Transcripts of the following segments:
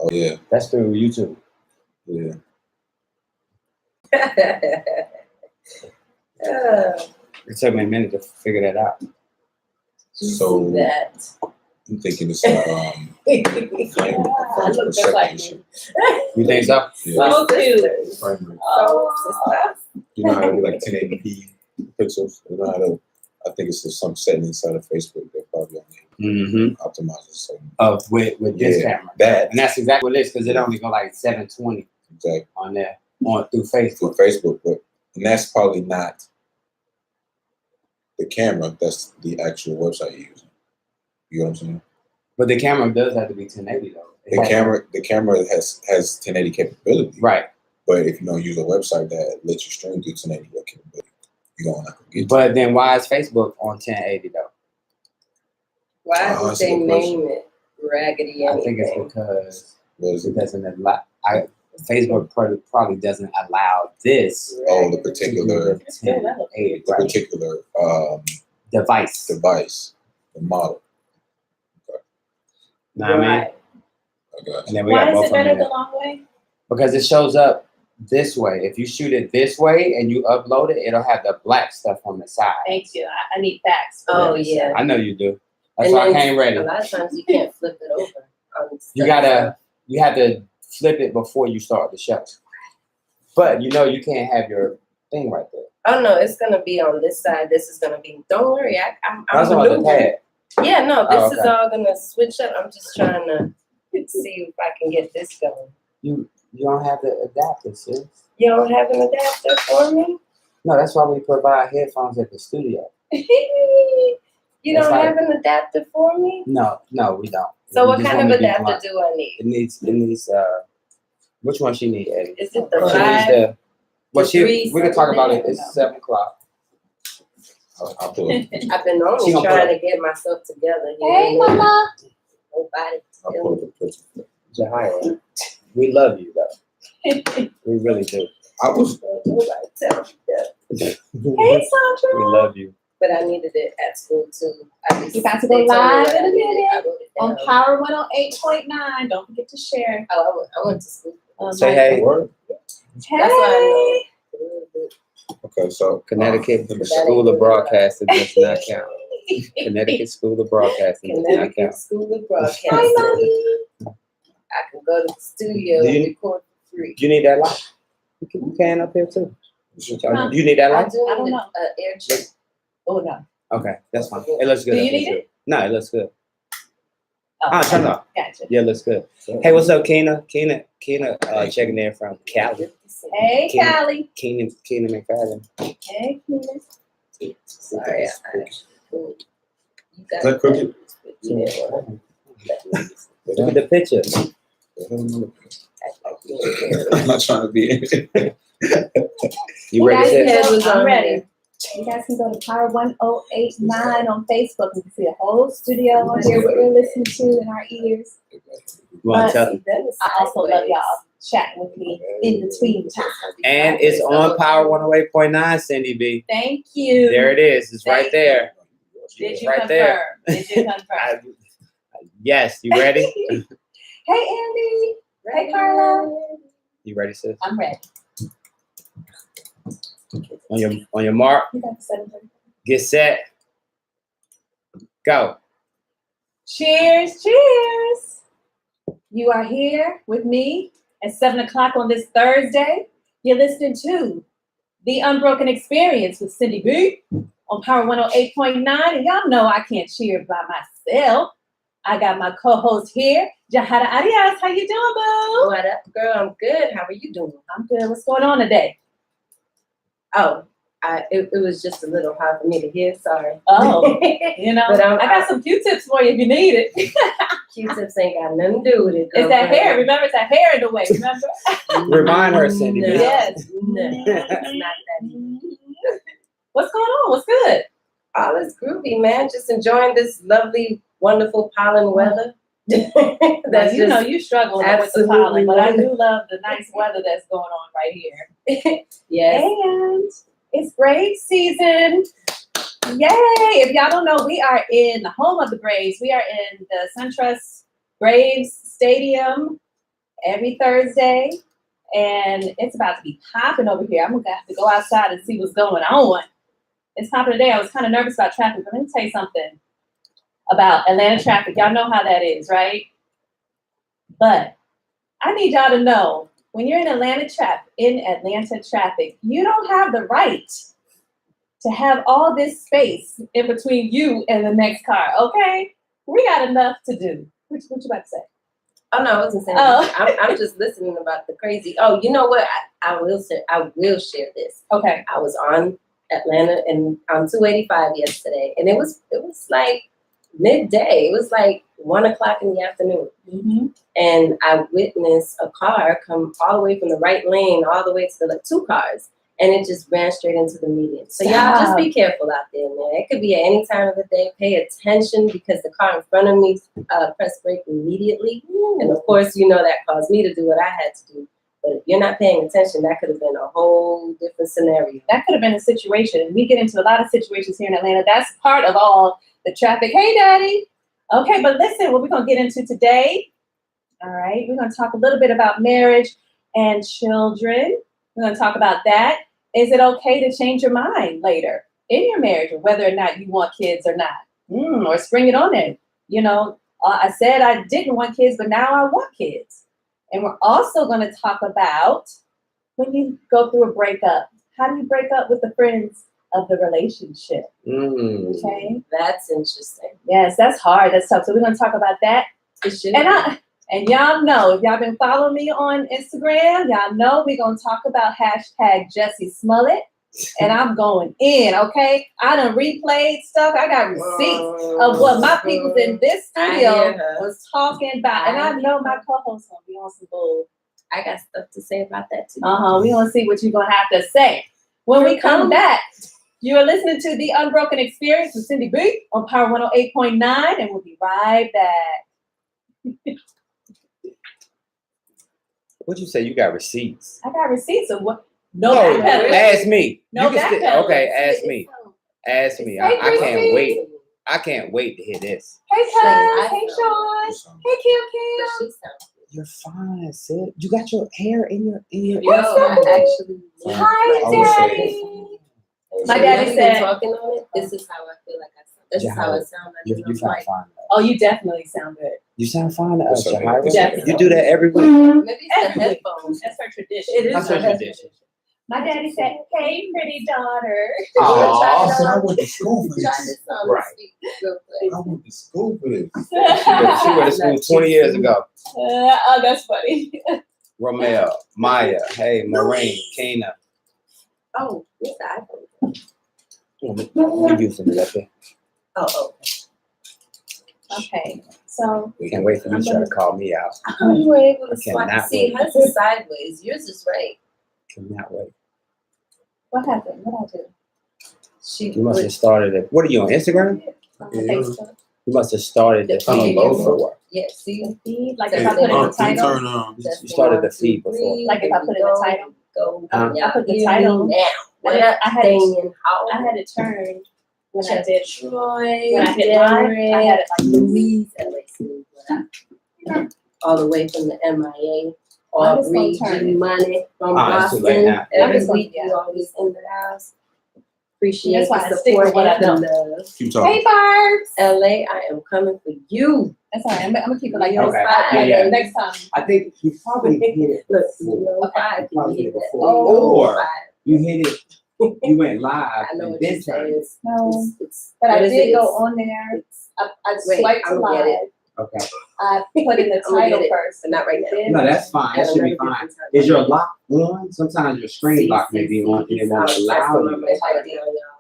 Oh yeah. That's through YouTube. Yeah. It took me a minute to figure that out. So that. I'm thinking it's friends perception issue. You think so? Yeah. So cute. Frame rate. Oh, You know how to do like 1080p pixels? You know how to, I think it's just some setting inside of Facebook that probably only optimizes certain. With this camera. That. And that's exactly what it is, because it only go like 720 Exactly. on there, through Facebook. Through Facebook, and that's probably not the camera, that's the actual website you're using. You know what I'm saying? But the camera does have to be 1080 though. The camera has 1080 capability. Right. But if you don't use a website that lets you stream through 1080 capability, you're not gonna get. But then why is Facebook on 1080 though? Why did they name it Raggedy Anything? I think it's because it doesn't allow. Facebook probably doesn't allow this. Oh, the particular device, the model. Okay. Know what I mean? I got you. And then why is it better the long way? Because it shows up this way. If you shoot it this way and you upload it, it'll have the black stuff on the side. Thank you. I need facts. Oh yeah. I know you do. That's why I came ready. A lot of times you can't flip it over. You have to flip it before you start the show. But you can't have your thing right there. Oh no, it's gonna be on this side. This is gonna be. Don't worry, I'm the pad. Yeah, no, this is all gonna switch up. I'm just trying to see if I can get this going. You don't have the adapter, sis. You don't have an adapter for me? No, that's why we provide headphones at the studio. You don't have an adapter for me? No, we don't. So what kind of adapter do I need? It needs which one she need, Eddie? Is it the 5? We can talk about it. It's 7 o'clock. I'll pull it. I've been only trying to get myself together. Hey, Mama. Nobody. I'll pull the picture. Jahira, we love you though. We really do. I was. Nobody tell me that. Hey, Sandra. We love you. But I needed it at school too. You got to go live in a minute on Power 108.9. Don't forget to share. Oh, I went to school. Say hey. Hey. That's why I know. Okay, so Connecticut School of Broadcasting does not count. Connecticut School of Broadcasting does not count. School of Broadcasting. I can go to the studio and record for free. You need that light? You can up here too. You need that light? I don't know. Air check. Oh no. Okay, that's fine. It looks good. Do you need it? No, it looks good. Oh, turn it off. Gotcha. Yeah, it looks good. Hey, what's up, Keena? Keena, checking in from Cali. Hey, Callie. Keena McFadden. Hey, Keena. Sorry. You got that crooked? Yeah. Look at the picture. I'm not trying to be. You ready, sis? I'm ready. You guys can go to Power 1089 on Facebook. You can see a whole studio on here what we're listening to in our ears. I also love y'all chatting with me in between time. And it's on Power 108.9, Cindy B. Thank you. There it is. It's right there. Did you right confirm? there. Did you confirm? Yes. You ready? Hey, Andy. Hey, Carla. You ready, sis? I'm ready. On your mark, You got the 7:30. get set, go. Cheers, cheers. You are here with me at 7 o'clock on this Thursday. You're listening to The Unbroken Experience with Cindy B on Power 108.9. And y'all know I can't cheer by myself. I got my co-host here, Jahada Arias. How you doing, boo? What up, girl? I'm good. How are you doing? I'm good. What's going on today? Oh, it was just a little hard for me to hear. Sorry. Oh, but I got some Q-tips for you if you need it. Q-tips ain't got nothing to do with it. It's that hair. Remember, it's that hair in the way. Remember? Remind her, Cindy. No. Yes. No, it's not that easy. What's going on? What's good? All is groovy, man. Just enjoying this lovely, wonderful pollen weather. That's you struggling with the pollen, but I wonderful. do love the nice weather that's going on right here. Yes. And it's Braves season. Yay! If y'all don't know, we are in the home of the Braves. We are in the SunTrust Braves Stadium every Thursday. And it's about to be popping over here. I'm going to have to go outside and see what's going on. It's popping today. I was kind of nervous about traffic, but let me tell you something about Atlanta traffic. Y'all know how that is, right? But I need y'all to know, when you're in Atlanta traffic, you don't have the right to have all this space in between you and the next car, okay? We got enough to do. What you about to say? Oh no, I wasn't saying. Oh. I'm just listening about the crazy. Oh, you know what? I will share this. Okay. I was on Atlanta and on 285 yesterday, and it was like midday. It was like 1 o'clock in the afternoon, and I witnessed a car come all the way from the right lane all the way to the two cars, and it just ran straight into the median. So y'all just be careful out there, man. It could be at any time of the day. Pay attention because the car in front of me pressed brake immediately, and of course, you know that caused me to do what I had to do. But if you're not paying attention, that could have been a whole different scenario. That could have been a situation. We get into a lot of situations here in Atlanta. That's part of all the traffic. Hey, Daddy. Okay, but listen, what we're going to get into today, all right, we're going to talk a little bit about marriage and children. We're going to talk about that. Is it okay to change your mind later in your marriage, or whether or not you want kids or not? Or spring it on in. You know, I said I didn't want kids, but now I want kids. And we're also going to talk about when you go through a breakup, how do you break up with the friends of the relationship? Okay, That's interesting. yes, that's hard. That's tough. So we're going to talk about that. And y'all know, if y'all been following me on Instagram, y'all know we're going to talk about hashtag Jussie Smollett. And I'm going in, okay? I done replayed stuff. I got receipts of what my people in this studio was talking about. And I know my co-host going to be on some bull. I got stuff to say about that too. We going to see what you're going to have to say. When we come back, you are listening to The Unbroken Experience with Cindy B on Power 108.9, and we'll be right back. What'd you say? You got receipts? I got receipts of what? No, ask me. No backpedaling. Okay, ask me. Ask me. I can't wait. I can't wait to hear this. Hey, Cuz. Hey, Sean. Hey, Kim. You're fine, sis. You got your hair in your Actually. Hi, Daddy. My daddy said, talking on it. This is how I feel like I sound. This is how I sound. You sound fine. Oh, you definitely sound good. You sound fine to us, Jahira. Definitely. You do that every week. Maybe it's the headphones. That's her tradition. It is That's her tradition. My daddy said, hey, pretty daughter. I went to school for Try this. this on Right. real quick. I went to school for this. She went to school 20 years ago. Oh, that's funny. Romel, Maya, hey, Maureen, Kana. Oh, what's the iPhone? Let me do some of that thing. Oh. Okay, so. Can't wait for you to try to call me out. You were able to I swap. cannot See, wait. hers is sideways. Yours is right. Cannot wait. What happened? What I do? You must have started it. What are you on Instagram? Facebook. You must have started the feed before. Yeah, see? The feed, like if I put in the title. You started the feed before. Like if I put in the title. Go. I put the title. Now. I had it turned when I did Troy, when I hit live. I had it like Louise, LAC. All the way from the MIA. Aubrey, G Money from Boston. Every week you always in the house. Appreciate the support. What I and do. the love. Keep talking. Hey, Barbs. LA, I am coming for you. That's all right. I'm gonna keep it like Okay. that. Next time. I think you probably hit it. Look, before. 5. Probably hit it before. Oh, Or you hit it. You went live. I know and what then you're saying. No, It's but I what is did it? go on there. I Wait, swiped to I'ma get live. it. Okay. I put in the I'ma get title it, first. but not right now. No, that's fine. That should be fine. Is your lock on? Sometimes your screen lock may be on and it won't allow you.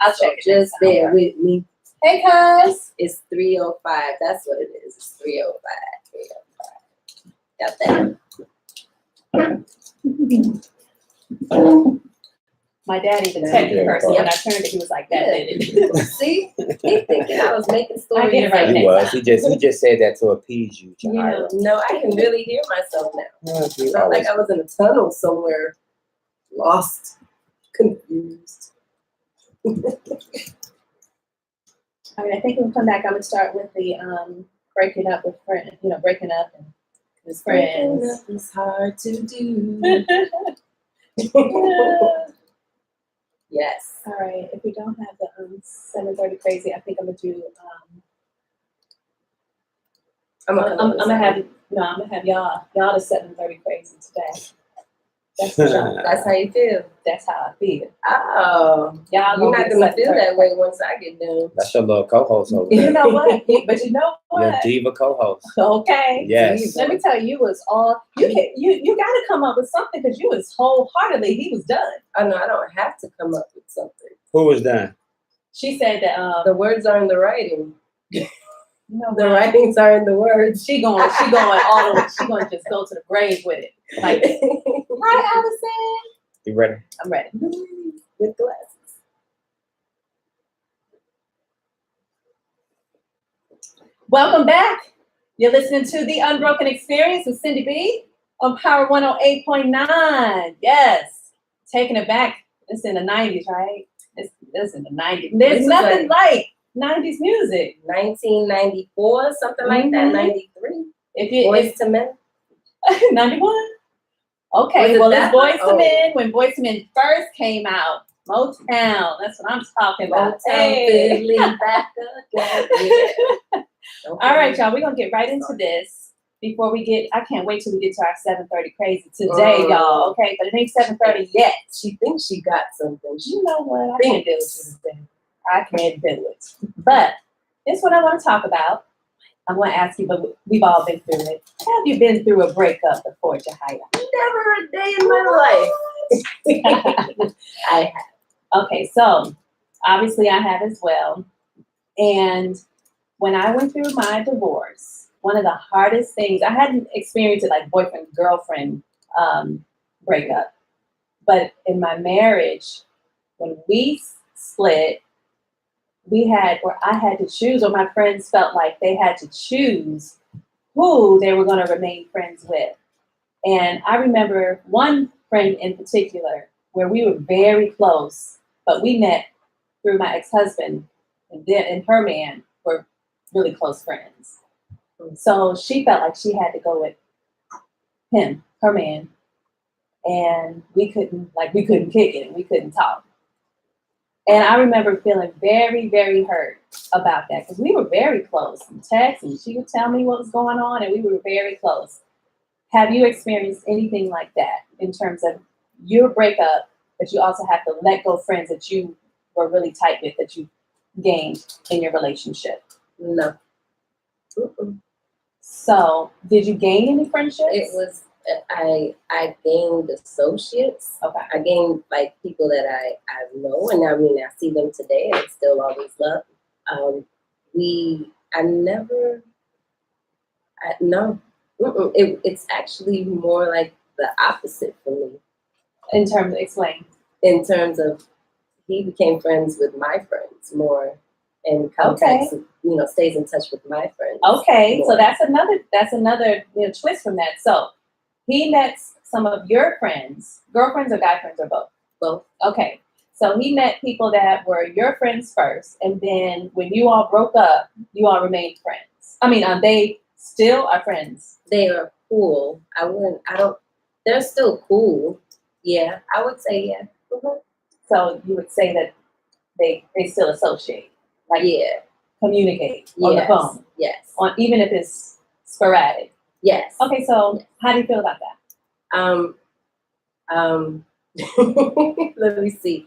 I'll check it. Just bear with me. Hey, Cuz. It's 3:05. That's what it is. It's 3:05. Got that. My daddy, the techie person, when I turned it, he was like, that did it. See? He thinking I was making stories. I get it right He next was. time. He just said that to appease you, Jahira. No, I can really hear myself now. You Felt always- like I was in a tunnel somewhere, lost, confused. I mean, I think when we come back, I'm gonna start with the breaking up with friends, breaking up and This Friends. is hard to do. Yes. All right. If we don't have the 7:30 crazy, I think I'm gonna do. I'm gonna have y'all the 7:30 crazy today. That's what y'all. That's how you feel. That's how I feel. Oh, Y'all you're not gonna feel that way way. once I get done. That's your little co-host over there. You know what? But you know Your what? diva co-host. Okay. Yes. Let me tell you, was all you got to come up with something because you was wholeheartedly. He was done. Oh no, I don't have to come up with something. Who was done? She said that The words are in the writing. you know The what? writings are in the words. She going all the way. She going to just go to the grave with it. Like, hi, Allison. You ready? I'm ready. With glasses. Welcome back. You're listening to the Unbroken Experience with Cindy B on Power 108.9. Yes, taking it back. It's in the 90s, right? It's in the 90s. There's This is nothing like 90s music. 1994, something like that. 93. If you Boys to Men. 91. Okay, Was it well, it's that Boys one? to Men. When Boys to Men first came out, Motown. That's what I'm talking about. Motown, Fiddly, back again. Yeah. All right, y'all. We're gonna get right into this before we get. I can't wait till we get to our 7:30 crazy today, y'all. Okay, but it ain't 7:30 yet. She thinks she got something. You know what? I can't do it today. I can't do it. But this is what I want to talk about. I'm going to ask you, but we've all been through it. Have you been through a breakup before, Jahia? Never a day in my life. I have. Okay, so obviously I have as well. And when I went through my divorce, one of the hardest things, I hadn't experienced it like boyfriend, girlfriend breakup. But in my marriage, when we split, I had to choose, or my friends felt like they had to choose who they were going to remain friends with. And I remember one friend in particular where we were very close, but we met through my ex-husband and her man were really close friends. So she felt like she had to go with him, her man, and we couldn't kick it and we couldn't talk. And I remember feeling very, very hurt about that because we were very close in text, and she would tell me what was going on, and we were very close. Have you experienced anything like that in terms of your breakup, but you also have to let go of friends that you were really tight with, that you gained in your relationship? No. Mm-mm. So, did you gain any friendships? It was, I gained associates. Okay. I gained like people that I know, and I mean I see them today, and I still always love. No. It's actually more like the opposite for me. In terms of, explain. In terms of, he became friends with my friends more, and contacts, stays in touch with my friends. Okay, more. so that's another twist from that. So he met some of your friends, girlfriends or guy friends or both? Both. Okay, so he met people that were your friends first, and then when you all broke up, you all remained friends. I mean, they still are friends. They are cool. They're still cool. Yeah, I would say yeah. Mm-hmm. So you would say that they still associate, like yeah, communicate on the phone. Yes. Even if it's sporadic. Yes. Okay, so how do you feel about that? Let me see.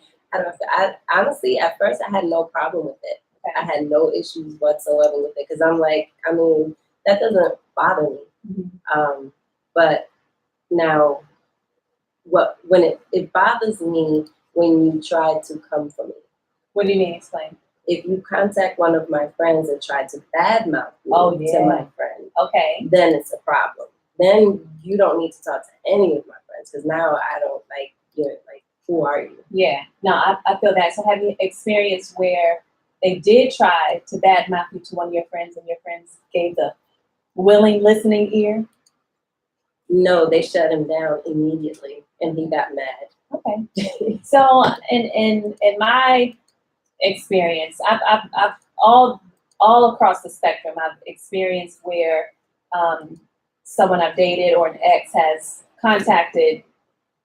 Honestly, at first I had no problem with it. Okay. I had no issues whatsoever with it because I'm like, I mean, that doesn't bother me. Mm-hmm. But now, when it bothers me when you try to come for me. What do you mean? Explain. If you contact one of my friends and try to badmouth me to my friend, okay, then it's a problem. Then you don't need to talk to any of my friends because now I don't like you're like, who are you? Yeah, no, I feel that. So have you experienced where they did try to badmouth you to one of your friends and your friends gave the willing listening ear? No, they shut him down immediately and he got mad. Okay. So in my experience, I've all across the spectrum, I've experienced where someone I've dated or an ex has contacted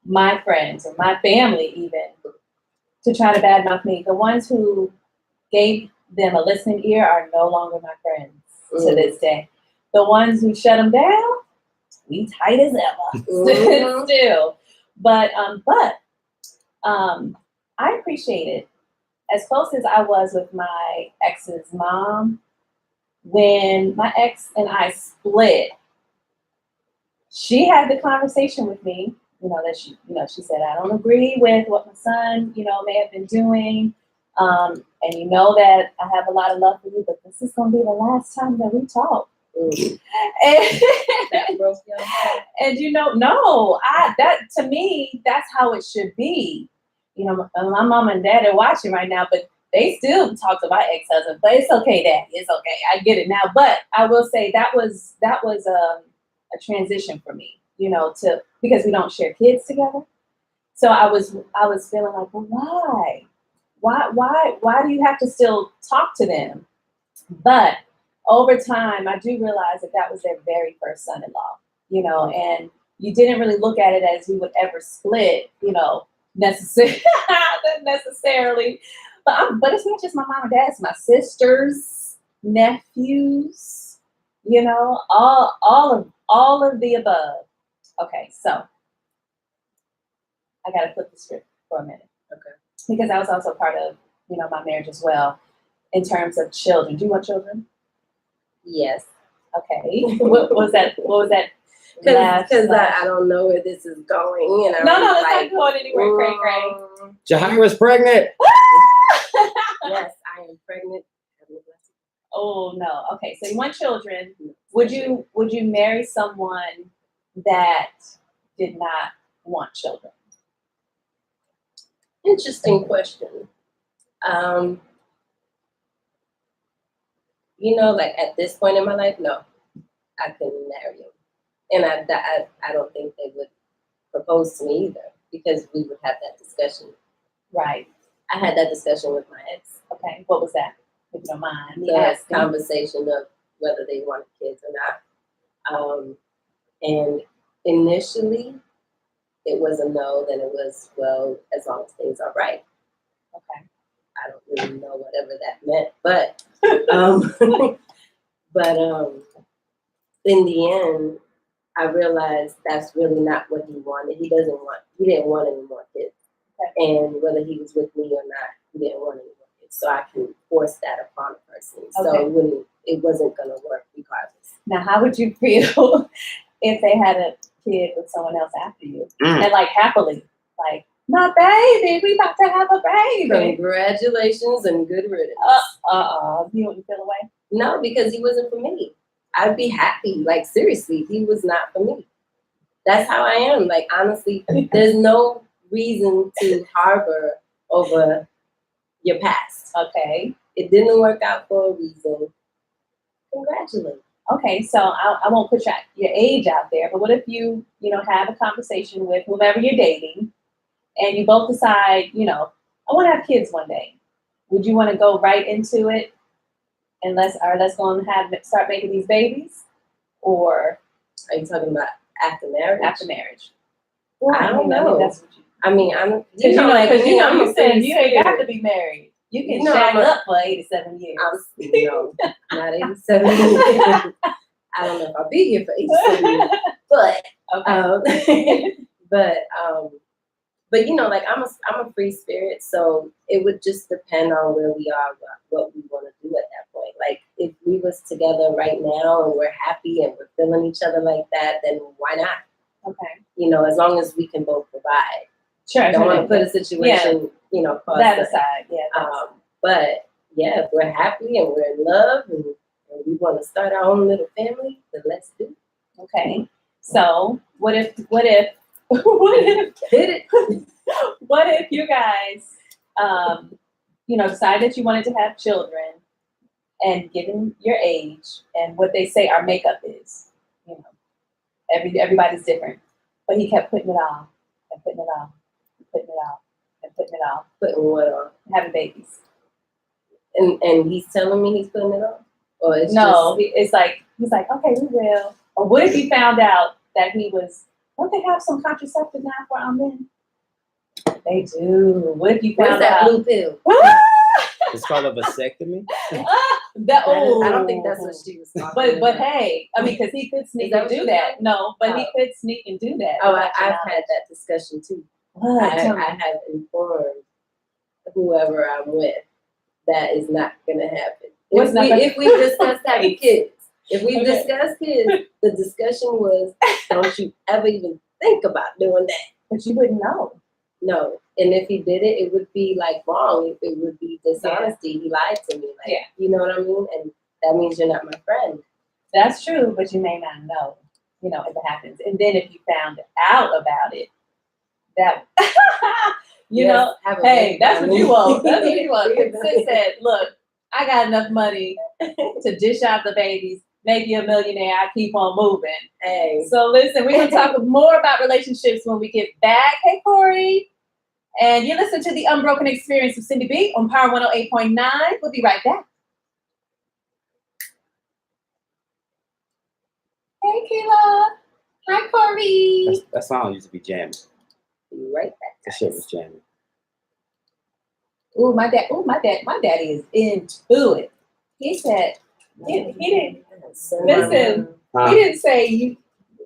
my friends or my family even to try to badmouth me, the ones who gave them a listening ear are no longer my friends to this day. The ones who shut them down, we tight as ever still. But I appreciate it. As close as I was with my ex's mom, when my ex and I split, she had the conversation with me, that she said, I don't agree with what my son, may have been doing. And you know that I have a lot of love for you, but this is going to be the last time that we talk. And, That broke your heart. and no, that to me, that's how it should be. My mom and dad are watching right now, but they still talk to my ex-husband. But it's okay, Dad. It's okay. I get it now. But I will say that was a transition for me, because we don't share kids together. So I was feeling like, well, why do you have to still talk to them? But over time, I do realize that was their very first son-in-law, and you didn't really look at it as we would ever split, necessarily. But it's not just my mom and dad, it's my sisters, nephews, all of the above. Okay, so I gotta flip the script for a minute. Okay. Because I was also part of, my marriage as well, in terms of children. Do you want children? Yes. Okay. What was that? Because I don't know where this is going. No, it's not going anywhere. Cray. Jahira's pregnant. Yes, I am pregnant. Oh no. Okay, so you want children. Would you marry someone that did not want children? Interesting question. Like at this point in my life, no, I couldn't marry him. And I don't think they would propose to me either, because we would have that discussion. Right. I had that discussion with my ex. Okay. What was that? If you don't mind. The conversation of whether they wanted kids or not. And initially, it was a no. Then it was, well, as long as things are right. Okay. I don't really know whatever that meant, but in the end, I realized that's really not what he wanted. He didn't want any more kids. Okay. And whether he was with me or not, he didn't want any more kids. So I can force that upon a person. Okay. So it wasn't going to work regardless. Now, how would you feel if they had a kid with someone else after you? And like happily, like, my baby, we about to have a baby. Congratulations and good riddance. You wouldn't feel away? No, because he wasn't for me. I'd be happy. Like, seriously, he was not for me. That's how I am. Like, honestly, there's no reason to harbor over your past. Okay. It didn't work out for a reason. Congratulations. Okay, so I won't put your age out there, but what if you have a conversation with whomever you're dating, and you both decide, I want to have kids one day. Would you want to go right into it and let's go and start making these babies? Or are you talking about after marriage? After marriage. Well, I don't know. That's what I'm you said you ain't got to be married. You can shag up for 87 years. No, not 87 years. I don't know if I'll be here for 87 years. But okay. But like I'm a free spirit, so it would just depend on where we are, what we want to do at that point. Like if we was together right now and we're happy and we're feeling each other like that, then why not? Okay. As long as we can both provide. Sure. I don't want to put a situation, that aside. Yeah. But yeah, if we're happy and we're in love and we want to start our own little family, then let's do it. Okay. So what if you guys, decide that you wanted to have children, and given your age and what they say our makeup is, everybody's different, but he kept putting it off and putting it off, and putting it off and putting it off. Putting what off? Having babies. And he's telling me he's putting it off? Or it's no, it's like, he's like, okay, we will. Or what if you found out that he was? Don't they have some contraceptive now for men? They do. What if you Where's found that out? blue pill? It's called a vasectomy. I don't think that's what she was talking But about. hey, I mean, because he could sneak that and what do you that. like? No, but he Oh. could sneak and do that. Oh, without your I've had that discussion too. knowledge. Tell me. I have informed whoever I'm with that is not gonna happen. What's not gonna- If we discuss having kids, if we Okay. discuss kids, the discussion was, don't you ever even think about doing that. But you wouldn't know. No. And if he did it, it would be like wrong. It would be dishonesty. He lied to me. Like, Yeah. you know what I mean? And that means you're not my friend. That's true, but you may not know, if it happens. And then if you found out about it, that, Yes, have a hey, baby. that's what you want. That's what you want. Yeah. Sis said, look, I got enough money to dish out the babies, make you a millionaire, I keep on moving. Hey. So listen, we're going to talk more about relationships when we get back. Hey, Corey. And you listen to the Unbroken Experience with Cindy B on Power 108.9. We'll be right back. Hey, Kayla. Hi, Corey. That song used to be jamming. Be right back. That shit was jamming. My daddy is into it. He said, he didn't, listen, he didn't say you,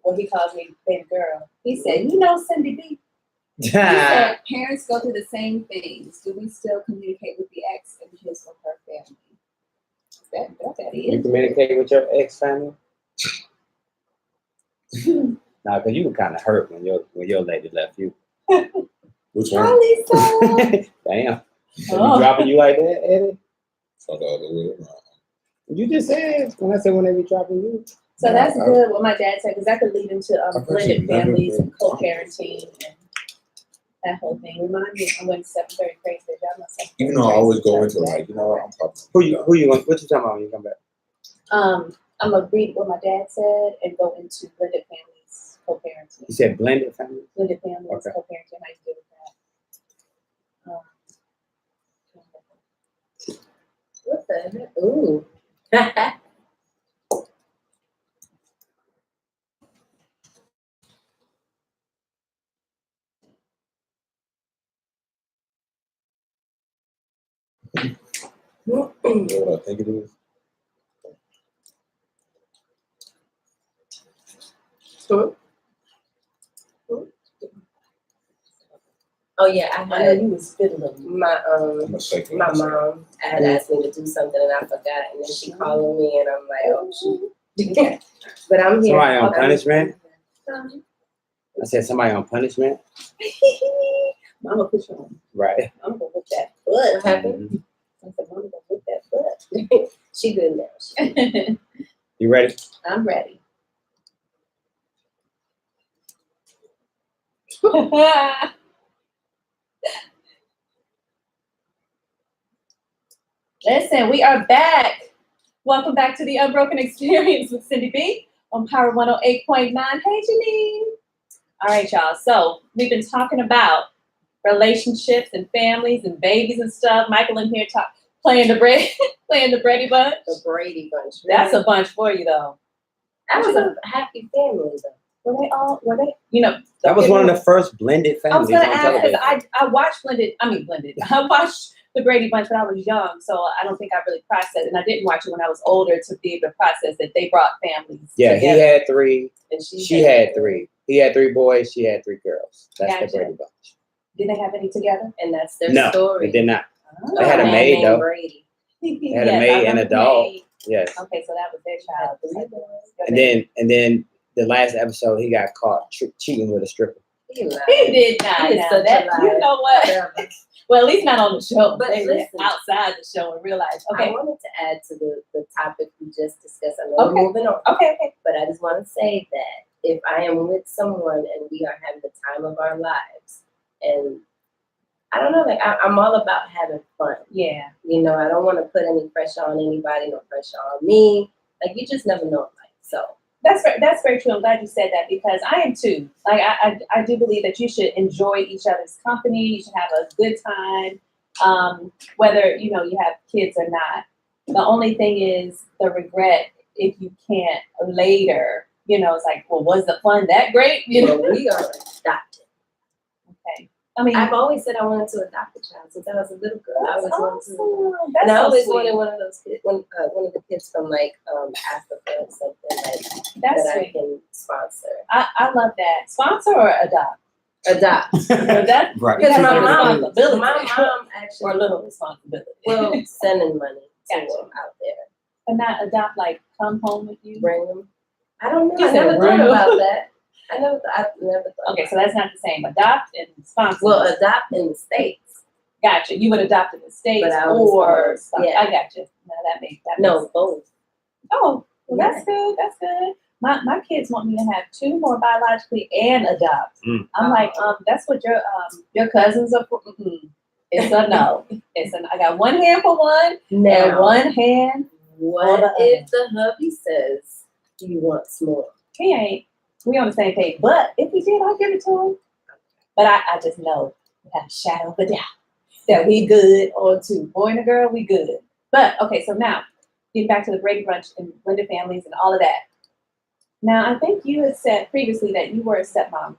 well, he calls me baby girl. He said, Cindy B. He said parents go through the same things. Do we still communicate with the ex and his or her family? That You is. communicate with your ex family? Nah, because you were kind of hurt when your lady left you. Which one? Probably so. Damn. Oh. Be dropping you like that, Eddie? Fuck all the way around. You just said when I said when they be dropping you. So that's good what my dad said, because that could lead into I've blended actually never families and been- co-parenting and that whole thing. Remind me, I went to 7:30 crazy. Even though I always go into like, you know what, I'm probably Who you want? What you talking about when you come back? I'm gonna read what my dad said and go into blended families, co-parenting. You said blended family? Blended families, Okay. co-parenting, how you deal with that. What the heck? Ooh. you know what I think it is. Oh yeah, I I know had you was fiddling. my I'm a second. my mom had asked me to do something and I forgot, and then she called me and I'm like, oh shoot. But I'm here. Somebody on Okay. punishment? I said somebody on punishment? Mama put you on. Right. I'm gonna whip that What butt. happened? I said, Mama gonna whip that butt. She good now. You ready? I'm ready. Listen, we are back. Welcome back to the Unbroken Experience with Cindy B on Power 108.9. Hey, Janine. All right, y'all. So we've been talking about relationships and families and babies and stuff. Michael in here playing the Brady Bunch. The Brady Bunch. That's a bunch for you, though. That was a happy family though. Were they? That was one of the first blended I was families gonna on ask because television. I watched blended. I watched the Brady Bunch when I was young, so I don't think I really processed, and I didn't watch it when I was older to be able to process that they brought families. Yeah, together. he had 3. And She had 3. He had 3 boys. She had 3 girls. That's Gotcha. the Brady Bunch. Did they have any together? And that's their No, story. they did not. Oh. They had a man maid, named though. Brady. They had a maid I and a remember dog. maid. Yes. Okay, so that was their child. And then the last episode, he got caught cheating with a stripper. He lied. He did not. He is Now such a that liar. you know what? Whatever. Well, at least not on the show, But but they were listen. outside the show and realized. I Okay, wanted to add to the topic we just discussed. I know Okay. we're moving on. okay. But I just want to say that if I am with someone and we are having the time of our lives, and I don't know, like I'm all about having fun. Yeah. You know, I don't want to put any pressure on anybody, no pressure on me. Like you just never know in life. So That's very true. I'm glad you said that because I am too. Like I do believe that you should enjoy each other's company. You should have a good time, whether you have kids or not. The only thing is the regret if you can't later it's like, well, was the fun that great? Well, we are adopted. Okay. I mean, I've always said I wanted to adopt a child since I was a little girl. I that's always wanted to. awesome. And I That's so always sweet. wanted one of those kids, one of the kids from like Africa or something like That's that I sweet. can sponsor. I love that. Sponsor or adopt? Adopt. That Right. Because my Responsibility. mom actually or a little responsibility. well sending money to Gotcha. them out there, But not adopt, like come home with you. bring them. I don't know. You I said never bring thought 'em. about that. I never thought. Okay, so that's not the same. Adopt and sponsor. Well, adopt in the States. Gotcha. You would adopt in the States But I always or thought, yeah. I gotcha. No, that makes No, sense. both. Oh, well, that's good. That's good. My kids want me to have 2 more biologically and adopt. Mm. I'm like, that's what your cousins are for. It's a no. I got one hand for one and Now, one hand. what the if the hubby says he wants more? He ain't. We on the same page. But if he did, I'll give it to him. But I just know without a shadow of a doubt that we good on 2. Boy and a girl, we good. But okay, so now getting back to the Brady Brunch and blended families and all of that. Now I think you had said previously that you were a stepmom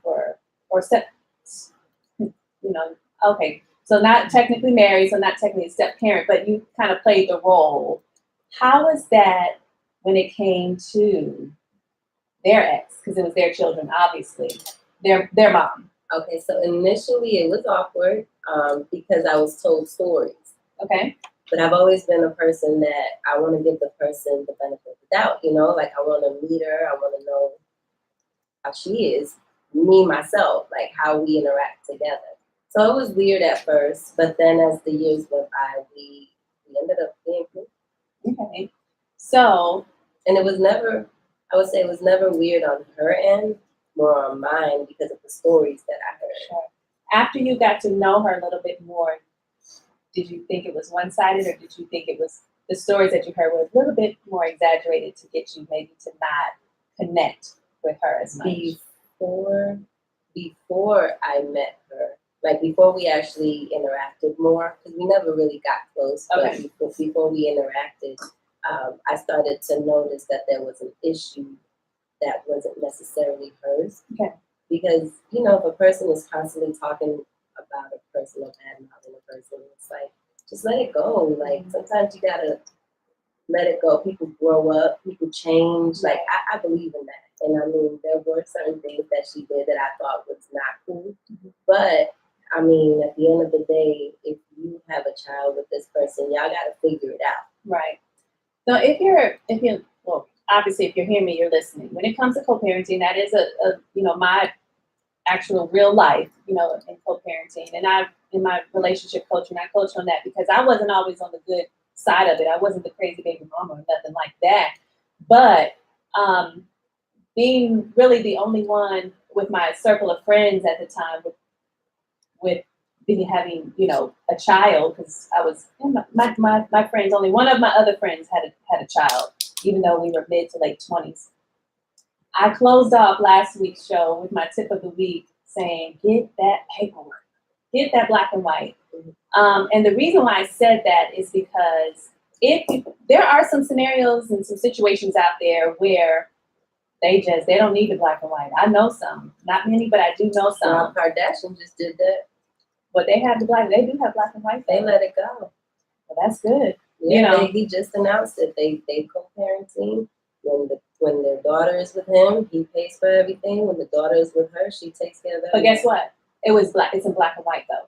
okay. So not technically married, so not technically a step parent, but you kind of played the role. How was that when it came to their ex? Because it was their children, obviously. Their mom. Okay, so initially it was awkward because I was told stories. Okay. But I've always been a person that I want to give the person the benefit of the doubt, like I want to meet her, I want to know how she is, me, myself, like how we interact together. So it was weird at first, but then as the years went by, we ended up being cool. Okay. So, and it was never, I would say it was never weird on her end, more on mine because of the stories that I heard. sure. After you got to know her a little bit more, did you think it was one-sided, or did you think it was the stories that you heard were a little bit more exaggerated to get you maybe to not connect with her as much? Before I met her, like before we actually interacted more, because we never really got close, Okay. but before we interacted, I started to notice that there was an issue that wasn't necessarily hers. Okay. Because, if a person is constantly talking about a person or bad-mouthing a person, it's like, just let it go. Like, sometimes you gotta let it go. People grow up, people change. Like, I believe in that. And I mean, there were certain things that she did that I thought was not cool. Mm-hmm. But, I mean, at the end of the day, if you have a child with this person, y'all gotta figure it out. Right. So if you're, well, obviously if you're hearing me, you're listening. When it comes to co-parenting, that is my actual real life, in co-parenting. And in my relationship coaching, I coach on that because I wasn't always on the good side of it. I wasn't the crazy baby mama or nothing like that. But being really the only one with my circle of friends at the time with having, a child, because I was, my friends, only one of my other friends had a child, even though we were mid to late 20s. I closed off last week's show with my tip of the week saying, get that paperwork, get that black and white. And the reason why I said that is because there are some scenarios and some situations out there where they don't need the black and white. I know some, not many, but I do know some. Kardashian just did that. But they do have black and white. They let it go. Well, that's good. Yeah, he just announced it. They co-parenting. When their daughter is with him, he pays for everything. When the daughter is with her, she takes care of everything. But guess what? It was black. It's in black and white though.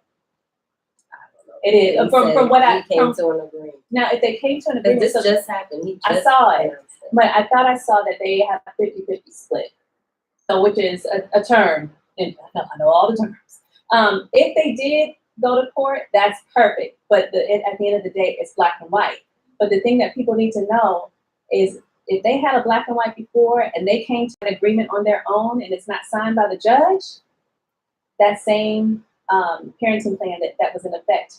I don't know. It is. From what I came to an agreement. Now, if they came to an agreement, This just happened. I saw it. But I thought I saw that they have a 50-50 split. So, which is a term. And I know all the terms. If they did go to court, that's perfect. But at the end of the day, it's black and white. But the thing that people need to know is if they had a black and white before and they came to an agreement on their own and it's not signed by the judge, that same parenting plan that was in effect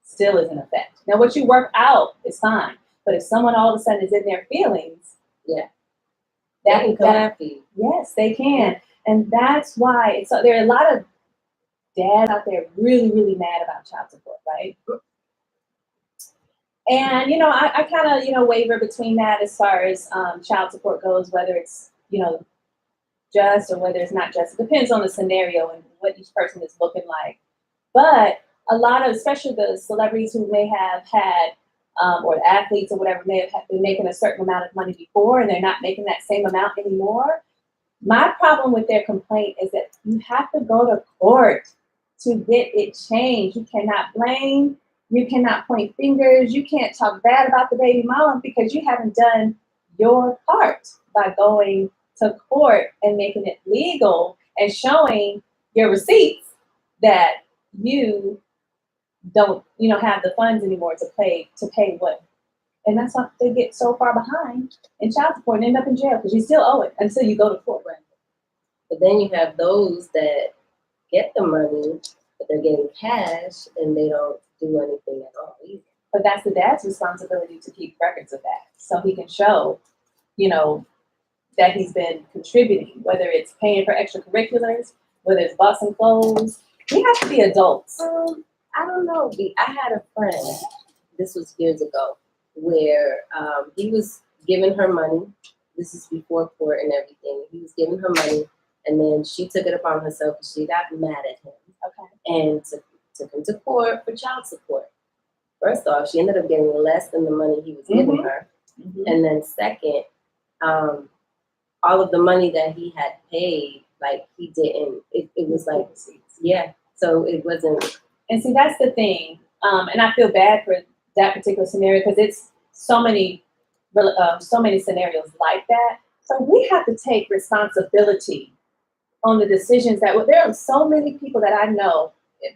still is in effect. Now, what you work out is fine. But if someone all of a sudden is in their feelings, yeah, that can come after you. Yes, they can. Yeah. And that's why there are a lot of dads out there really, really mad about child support, right? And, I kind of, waver between that as far as child support goes, whether it's just or whether it's not just. It depends on the scenario and what each person is looking like. But a lot of, especially the celebrities who may have had, or the athletes or whatever, may have been making a certain amount of money before and they're not making that same amount anymore. My problem with their complaint is that you have to go to court to get it changed. You cannot blame, you cannot point fingers, you can't talk bad about the baby mama because you haven't done your part by going to court and making it legal and showing your receipts that you don't, have the funds anymore to pay what. And that's why they get so far behind in child support and end up in jail because you still owe it until you go to court. Right? But then you have those that get the money, but they're getting cash and they don't do anything at all either. But that's the dad's responsibility to keep records of that so he can show, that he's been contributing, whether it's paying for extracurriculars, whether it's bought some clothes. We have to be adults. I don't know. I had a friend, this was years ago, where he was giving her money. This is before court and everything. He was giving her money, and then she took it upon herself and she got mad at him. Okay. And took him to court for child support. First off, she ended up getting less than the money he was giving her. Mm-hmm. And then second, all of the money that he had paid, like he didn't, it was like, yeah, so it wasn't. And see, that's the thing. And I feel bad for that particular scenario because it's so many scenarios like that. So we have to take responsibility on the decisions that, there are so many people that I know,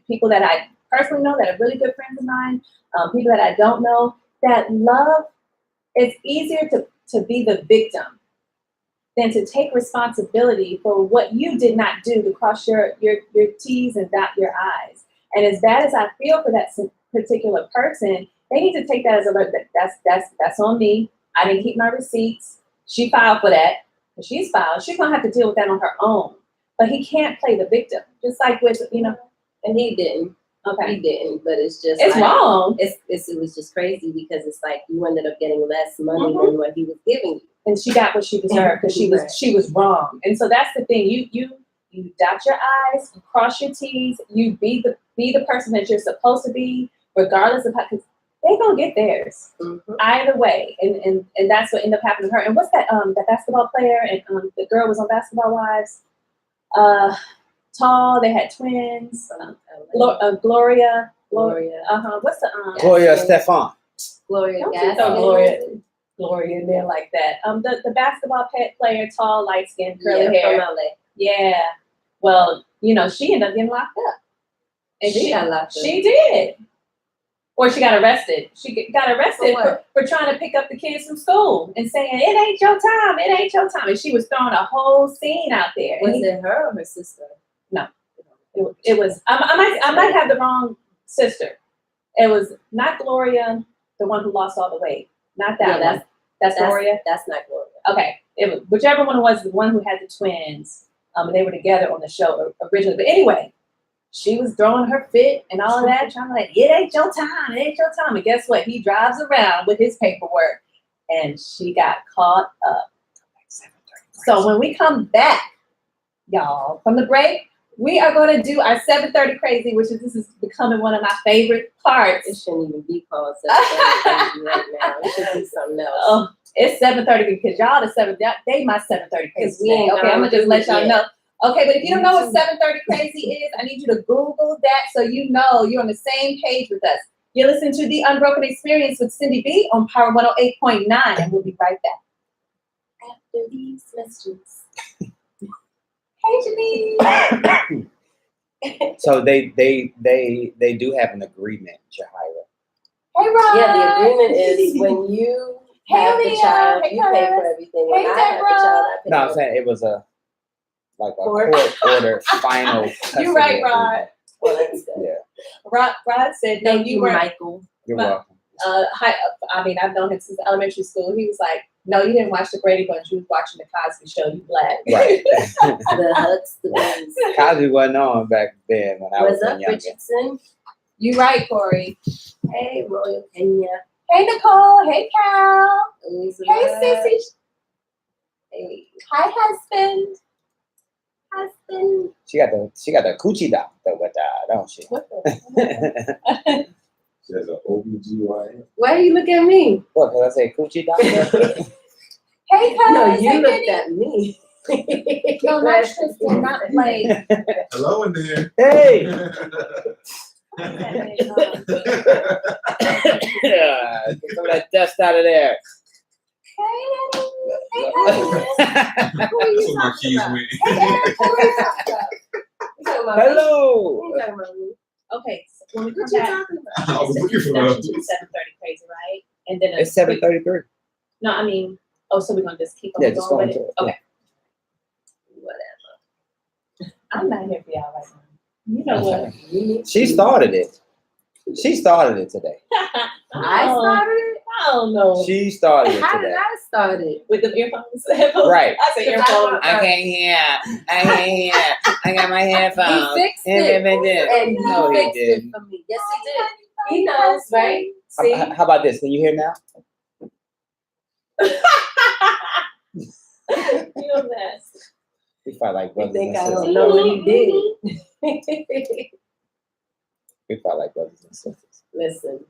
people that I personally know that are really good friends of mine, people that I don't know, that love, it's easier to be the victim than to take responsibility for what you did not do to cross your T's and dot your I's. And as bad as I feel for that particular person, they need to take that as that's on me. I didn't keep my receipts. She filed for that. If she's filed, she's gonna have to deal with that on her own. But he can't play the victim, just like with And he didn't. Okay. He didn't, but it's just it's wrong. It was just crazy because it's like you ended up getting less money than what he was giving you. And she got what she deserved because she was wrong. And so that's the thing. You dot your I's, you cross your T's, you be the person that you're supposed to be, regardless of how, because they're gonna get theirs either way. And that's what ended up happening to her. And what's that that basketball player and the girl was on Basketball Wives? Tall, they had twins. Gloria. What's the Gloria Stefan. Gloria. Gloria in there like that. The basketball player, tall, light skinned, curly hair. From LA. Yeah. Well, she ended up getting locked up. And she got locked up. She did. Or she got arrested. She got arrested for trying to pick up the kids from school and saying, it ain't your time, it ain't your time. And she was throwing a whole scene out there. Was it her or her sister? No. It was, I might have the wrong sister. It was not Gloria, the one who lost all the weight. Not that one. That's Gloria? That's not Gloria. Okay. It was, whichever one it was, the one who had the twins. And they were together on the show originally. But anyway, she was throwing her fit and all of that, trying to like, it ain't your time, it ain't your time. And guess what? He drives around with his paperwork and she got caught up. So when we come back, y'all, from the break, we are going to do our 7:30 crazy, this is becoming one of my favorite parts. It shouldn't even be called 7:30 crazy right now. It should be something else. Oh, it's 7:30 because y'all they my 7:30 crazy. Okay, I'm gonna just let y'all know. Okay, but if you don't know what 7:30 crazy is, I need you to Google that so you know you're on the same page with us. You're listening to The Unbroken Experience with Cindy B on Power 108.9, and we'll be right back. After these messages. Hey, Janine. So they do have an agreement, Jahira. Hey, Ron. Yeah, the agreement is when you have the child, you pay for everything. When I have the child, I pay No, for I'm saying it was a court order final. You're right, Rod. Well, that's good. Yeah. Rod said, no, you were Michael. You're welcome. I've known him since elementary school. He was like, no, you didn't watch the Brady Bunch. You was watching the Cosby Show. You black. Right. The Huts, the ones. Cosby wasn't on back then when I was What's up, younger. Richardson? You right, Corey. Hey, Royal Kenya. Hey, Nicole. Hey, Cal. Elizabeth. Hey, Sissy. Hey, Hi, husband. husband. She got the coochie doctor with that, don't she? What the? She has an OBGYN. Why you look at me? What did I say? Coochie doctor? Hey, cuz. No, you hey, looked Benny. at me. No, not Tristan. Not like. Hello in there. Hey. Okay, Get some of that dust out of there. Hey, Who are That's you what my talking keys about? went. Who are you talking about? You talking about me? Hello. You talking about me? okay, so when we come What you back, talking about? I was looking for introduction those. to 7:30 crazy, right? And then It's 7:33. No, I mean, oh, so we're gonna just keep on Yeah, just going go with into it. it. Okay, Whatever. I'm not here for y'all right now. You know what? She started it. She started it today. I started it? I don't know. She started it How did today. I start it? With the earphones. Right. I say earphones. I can't hear. I can't hear. I got my headphones. He fixed it. And he No, he fixed it didn't. for me. Yes, he did. He knows, right? See? How about this? Can you hear now? You're a mess. We fight like You brothers think and I don't sisters. know what he did? We fight like brothers and sisters. Listen.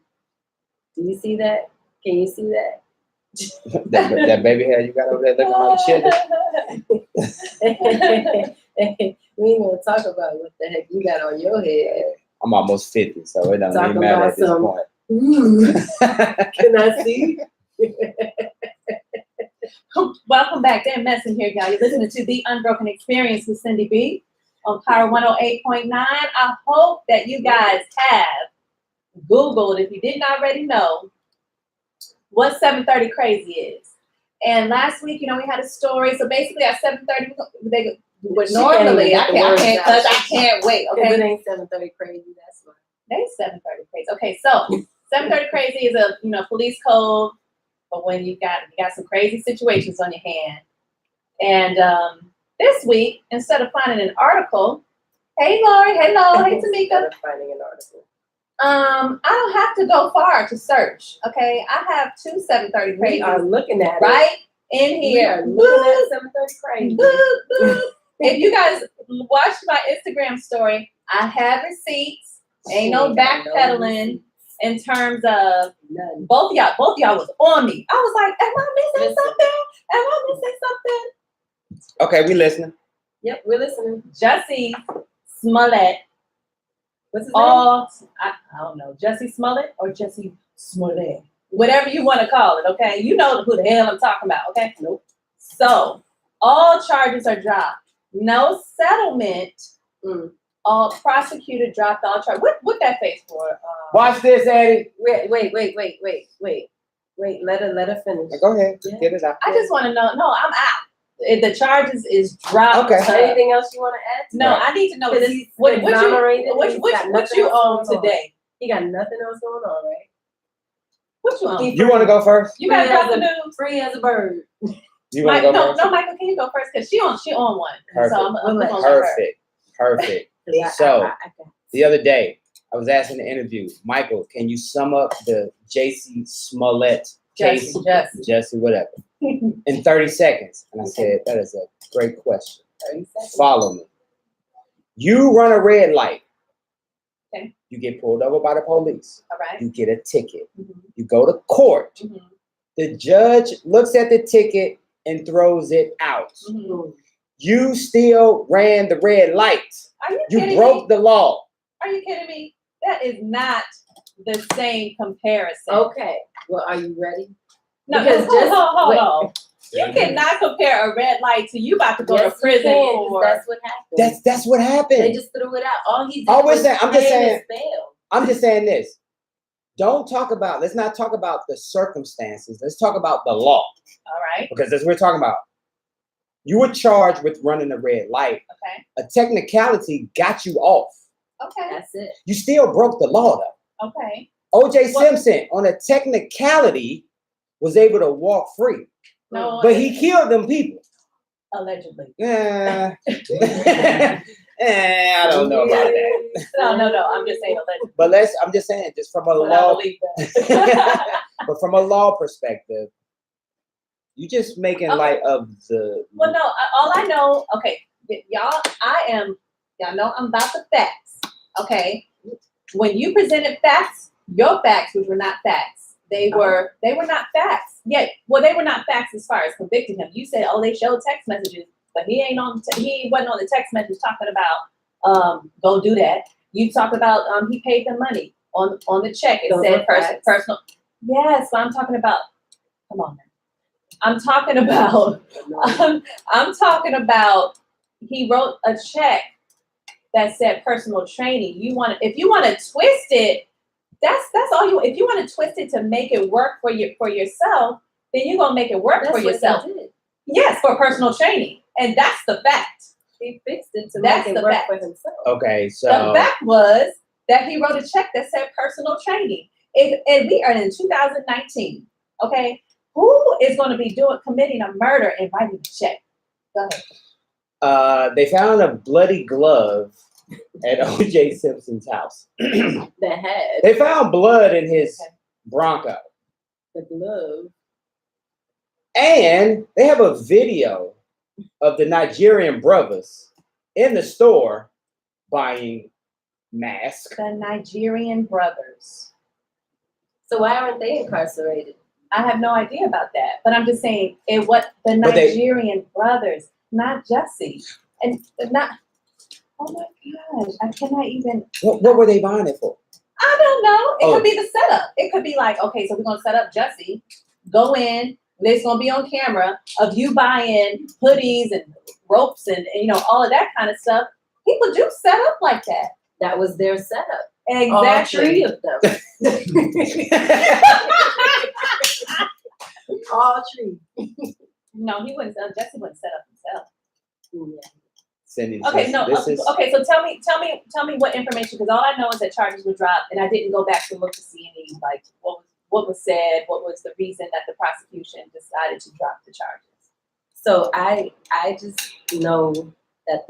Do you see that? Can you see that? that baby hair you got over there looking like shit. We ain't gonna talk about what the heck you got on your head. I'm almost 50, so it don't Talking even matter about at this some- point. Ooh, can I see? Welcome back. Dan Messon here, y'all. You're listening to The Unbroken Experience with Cindy B on Power 108.9. I hope that you guys have Googled, if you didn't already know, what 7:30 crazy is. And last week, we had a story. So basically, at 7:30, She normally, can't even get the words out. because I can't wait. Because Okay, it ain't 7:30 crazy, that's why. they 7:30 crazy. Okay, so 7:30 crazy is a police code, but when you got some crazy situations on your hand. And this week, instead of finding an article, hey Lori, hello, hey Tamika. Instead of finding an article. I don't have to go far to search. Okay, I have two 7:30 We crazy are looking at it. right in We are here. looking at 7:30 crazy. If you guys watch my Instagram story, I have receipts. Ain't no backpedaling in terms of None. both of y'all was on me. I was like, am I missing Listen. something? Am I missing something? Okay, we listening. Yep, we're listening. Jussie Smollett. What's his name? I don't know. Jussie Smollett or Jussie Smollett. Whatever you want to call it, okay? You know who the hell I'm talking about, okay? Nope. So, all charges are dropped. No settlement. All prosecutor dropped all charges. What that face for? Watch this, Eddie. Wait. Let her finish. Go ahead. Yeah. Get it out. I just want to know. No, I'm out. The charges is dropped. Okay. Anything else you want to add? No, I need to know Because this. he's What exonerated, you he's got what nothing you else own going on. today? He got nothing else going on, right? What you own? You want to go first? You got Free as the a- news. Free as a bird. You want to go first? No, Michael, can you go first? Because she on one. Perfect. So I'm gonna let her. Perfect. 'Cause So, I got The other day, I was asked in the interview, Michael, can you sum up the J.C. Smollett case? Jesse, whatever. In 30 seconds. And I said, that is a great question. 30 seconds. Follow me. You run a red light. Okay. You get pulled over by the police. All right. You get a ticket. Mhm. You go to court. Mhm. The judge looks at the ticket and throws it out. Mhm. You still ran the red light. Are you You kidding broke me? the law. Are you kidding me? That is not the same comparison. Okay. Well, are you ready? No, Because just- hold wait. on. You cannot compare a red light to you about to go Yes, to prison you can, 'cause for. that's what happened. That's what happened. They just threw it out. All he did I'm was just pay saying- his bail. I'm just saying this. Let's not talk about the circumstances. Let's talk about the law. All right. Because that's what we're talking about. You were charged with running a red light. Okay. A technicality got you off. Okay. That's it. You still broke the law though. Okay. O.J. What- Simpson, on a technicality, was able to walk free. No. But he killed them people. Allegedly. I don't know about that. No. I'm just saying allegedly. But I'm just saying, just from a But I law, believe that. but from a law perspective, You just making light of the. Well, no. All I know, okay, y'all know I'm about the facts. Okay, when you presented facts, your facts, which were not facts, they were not facts. Yeah, well, they were not facts as far as convicting him. You said, oh, they showed text messages, but he wasn't on the text message talking about go do that. You talked about he paid them money on the check. It said personal. Yes, but I'm talking about. Come on, man. I'm talking about. I'm talking about. He wrote a check that said personal training. If you want to twist it, that's all you. If you want to twist it to make it work for yourself, then you're gonna make it work for yourself. Yes, for personal training, and that's the fact. He fixed it to make it work for himself. Okay, so the fact was that he wrote a check that said personal training, and we are in 2019. Okay, who is going to be committing a murder and writing a check? Go ahead. They found a bloody glove at O.J. Simpson's house. They found blood in his Bronco. The glove. And they have a video of the Nigerian brothers in the store buying masks. The Nigerian brothers. So why aren't they incarcerated? I have no idea about that, but I'm just saying Nigerian brothers, not Jesse, and not. Oh my gosh, I cannot even. What were they buying it for? I don't know. It could be the setup. It could be like, okay, so we're gonna set up Jesse. Go in. It's gonna be on camera of you buying hoodies and ropes and all of that kind of stuff. People do set up like that. That was their setup. Exactly. All 3 of them. All 3. No, he wouldn't. Jesse wouldn't set up himself. Yeah. Okay, no. Okay, so tell me what information, because all I know is that charges were dropped, and I didn't go back to look to see any what was said, what was the reason that the prosecution decided to drop the charges. So I just know that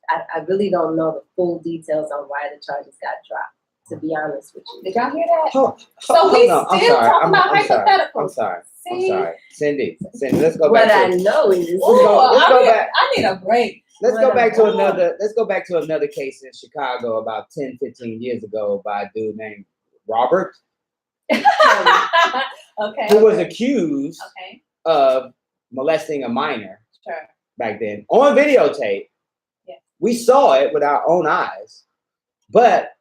I really don't know the full details on why the charges got dropped. To be honest with you, Did y'all hear that? So we still talking about hypotheticals. I'm sorry. See? I'm sorry. Cindy, let's go what back. I know is let's go back. I need a break. Let's go back to another case in Chicago about 10, 15 years ago by a dude named Robert. Okay. Who was accused of molesting a minor back then on videotape. Yeah. We saw it with our own eyes, but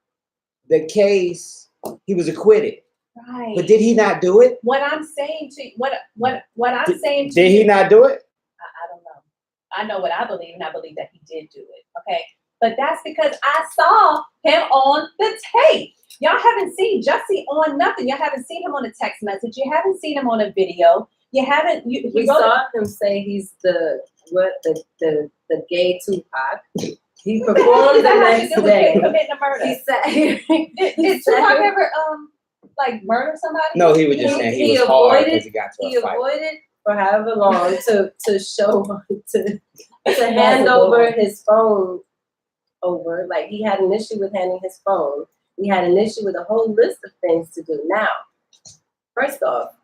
the case, he was acquitted. Right. But did he not do it? What I'm saying to you, what I'm saying to did you. he not do it? I don't know. I know what I believe, and I believe that he did do it. Okay. But that's because I saw him on the tape. Y'all haven't seen Jesse on nothing. You haven't seen him on a text message. You haven't seen him on a video. You haven't. We saw him say he's the gay Tupac. He performed the next day. Committing a murder. He sat here. Did Tupac ever murder somebody? No, he was just saying he was hard because he got to a fight. He avoided for however long to show to hand over his phone over. Like, he had an issue with handing his phone. We had an issue with a whole list of things to do. Now, first off,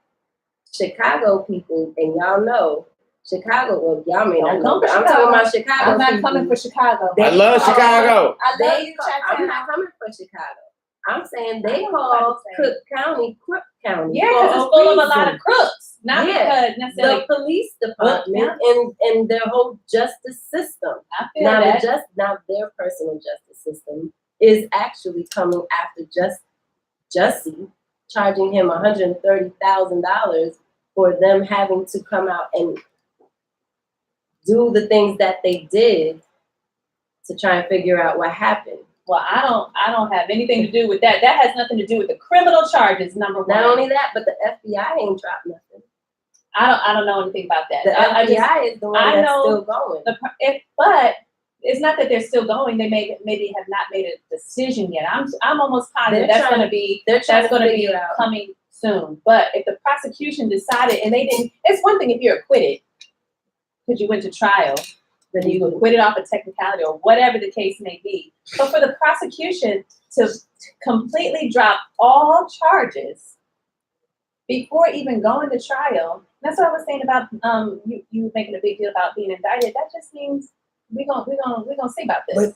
Chicago people, and y'all know, Chicago, well, y'all may not know, but I'm talking about Chicago. I'm not coming for Chicago. I love Chicago. I love you, I'm not coming for Chicago. I'm saying they call Cook County, Crook County. Yeah, because it's full of a lot of crooks. Not because necessarily. The police department and their whole justice system. I feel that. Now their personal justice system is actually coming after Jesse, charging him $130,000 for them having to come out and do the things that they did to try and figure out what happened. Well, I don't have anything to do with that. That has nothing to do with the criminal charges, number one. Not only that, but the FBI ain't dropped nothing. I don't know anything about that. The FBI is the one that's still going. But it's not that they're still going. They maybe have not made a decision yet. I'm almost positive that's going to be coming soon. But if the prosecution decided and they didn't, it's one thing if you're acquitted because you went to trial, then you acquitted off a technicality or whatever the case may be. But for the prosecution to completely drop all charges before even going to trial That's what I was saying about you making a big deal about being indicted. That just means we're gonna see about this.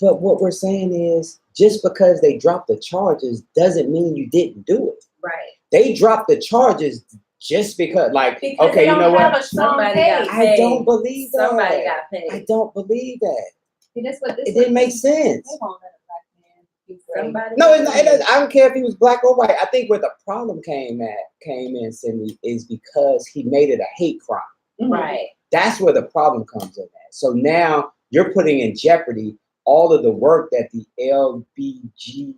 But what we're saying is, just because they dropped the charges doesn't mean you didn't do it. Right. They dropped the charges just because, like, Because okay, they you know don't have what? a strong Somebody case. got I don't believe that. Somebody got paid. I don't believe that. See, that's what this It didn't make sense. They won't let a black man be free. Somebody No, got it's not, paid. I don't care if he was black or white. I think where the problem came in, Cindy, is because he made it a hate crime. Right. That's where the problem comes in at. So now you're putting in jeopardy all of the work that the LBGTQ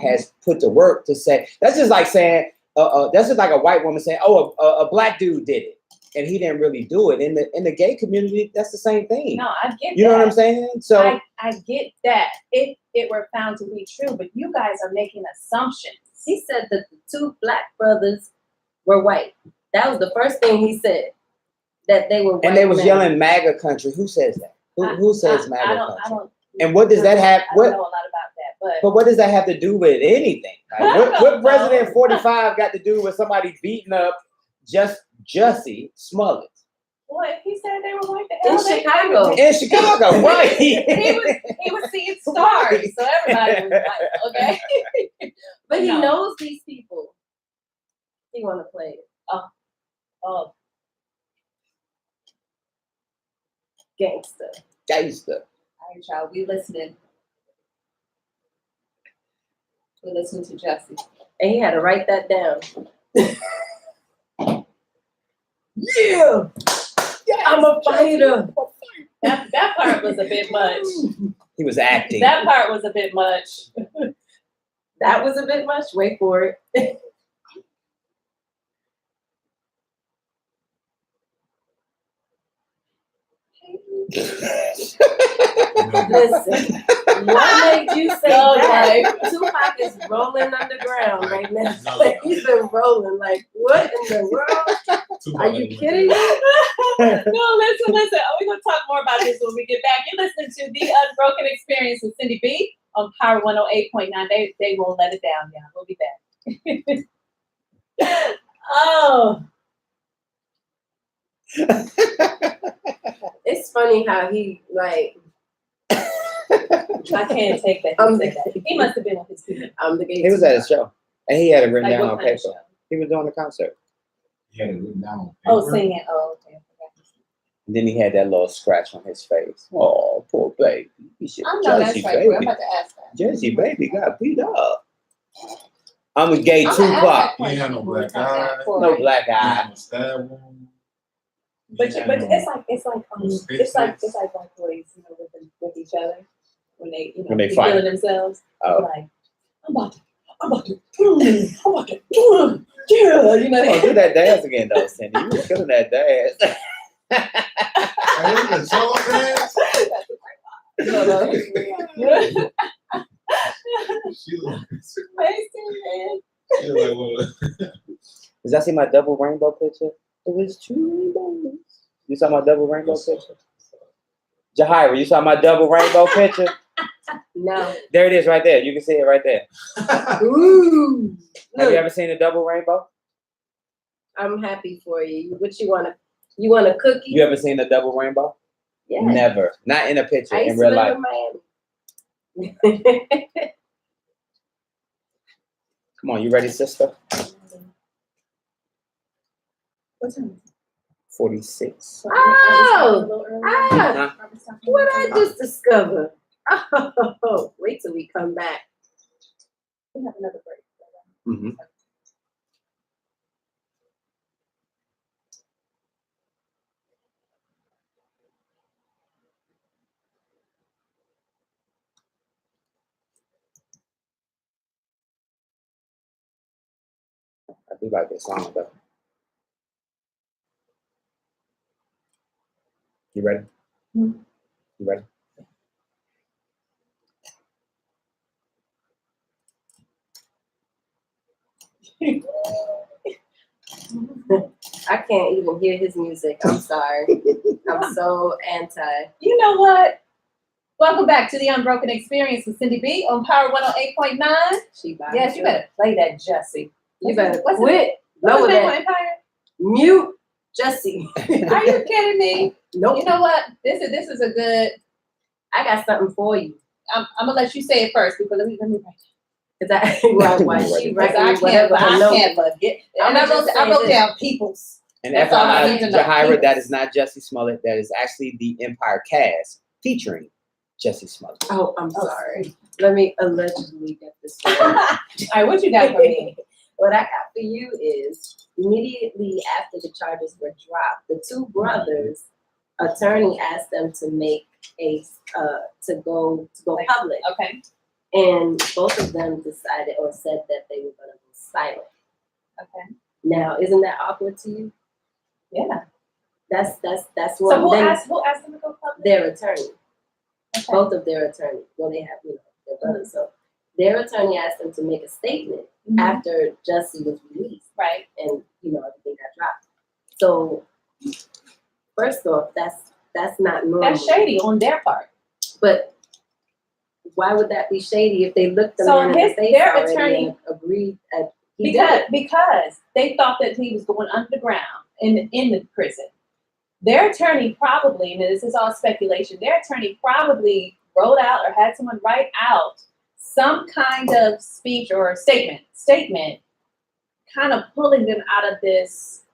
has put to work to say. That's just like saying, that's just like a white woman saying, "Oh, a black dude did it, and he didn't really do it." In the gay community, that's the same thing. No, I get You that. know what I'm saying? So I get that if it were found to be true, but you guys are making assumptions. He said that the two black brothers were white. That was the first thing he said. That they were white. and they was men. yelling MAGA country. Who says that? Who says MAGA I country? don't. And what does that have? I don't know a lot about that, But what does that have to do with anything? Like, what President No. 45 got to do with somebody beating up Jussie Smollett Well, if he said they were white, the In hell they Chicago. would. in Chicago, right? He was seeing stars, so everybody was like, okay. But he No. knows these people. He want to play it. Oh, Gangster. Gangster. All right, y'all, we listening. We listening to Jesse. And he had to write that down. Yeah. I'm a fighter. that part was a bit much. He was acting. That part was a bit much. That was a bit much. Wait for it. Listen, what made you say that? Tupac is rolling underground right now. Like, he's been rolling. Like, what in the world? Are you kidding me? No, listen. We're going to talk more about this when we get back. You're listening to The Unbroken Experience with Cindy B on Power 108.9. They won't let it down, y'all. We'll be back. Oh. It's funny how he, like, I can't take that. He must have been with his people. I'm the gay. He was at a show, and he had it written Like, down what on kind of paper. show? He was doing a concert. He had it written down on Oh, paper. singing. Oh, okay. And then he had that little scratch on his face. Oh, poor baby. He should I know that's Jesse right. Boy. I'm baby. about to ask that. Jesse baby got beat up. I'm a gay I'm gonna ask Tupac. that He ain't had no question. black eye. No black He eye. ain't no stab wound. But He ain't but no- it's like it's like Stitches. black boys, you know, with each other when they When they be fight. feeling themselves. Oh. Like I'm about to, yeah, you know. Oh, do that dance again, though, Cindy. You was killing that dance. Hey, look at Charles dance. She look like what? Did y'all see my double rainbow picture? It was two rainbows. You saw my double rainbow picture? Jahira, you saw my double rainbow picture? No. There it is right there. You can see it right there. Ooh. Have you Look, ever seen a double rainbow? I'm happy for you. What you want? You want a cookie? You ever seen a double rainbow? Yeah. Never. Not in a picture, I in used to real live life. in Miami. Come on, you ready, sister? What time? 46. Oh, what I just discovered. Oh, wait till we come back. We have another break. Mm-hmm. I do like this song, though. You ready? Mm-hmm. You ready? I can't even hear his music. I'm sorry. I'm so anti. You know what? Welcome back to the Unbroken Experience with Cindy B on Power 108.9. She by Yes, you better play that, Jesse. You better What's quit. What's Lower his name that. on Empire? Mute Jesse. Are you kidding me? Nope. You know what? This is a good. I got something for you. I'm gonna let you say it first because let me write. Because why she Because writing whatever her I note. can't forget. And I'ma just I wrote say down people's. And That's all I need to know. Jahira, that is not Jesse Smollett. That is actually the Empire cast featuring Jesse Smollett. Oh, I'm sorry. Let me allegedly get this straight. All right, what you got for me? What I got for you is immediately after the charges were dropped, the two brothers' attorney asked them to make a to go public, Okay. and both of them decided or said that they were going to go silent. Okay. Now, isn't that awkward to you? Yeah. That's So one. who Then asked them to go public? their attorney. Okay. Both of their attorneys. Well, they have, their brothers. So their attorney asked them to make a statement after Jesse was released. Right. And, everything got dropped. So, first off, that's not normal. That's shady on their part. But why would that be shady if they looked the So man in the face their already attorney and agreed that he did it? Because they thought that he was going underground in the prison. Their attorney probably, and this is all speculation, their attorney probably wrote out or had someone write out some kind of speech or statement kind of pulling them out of this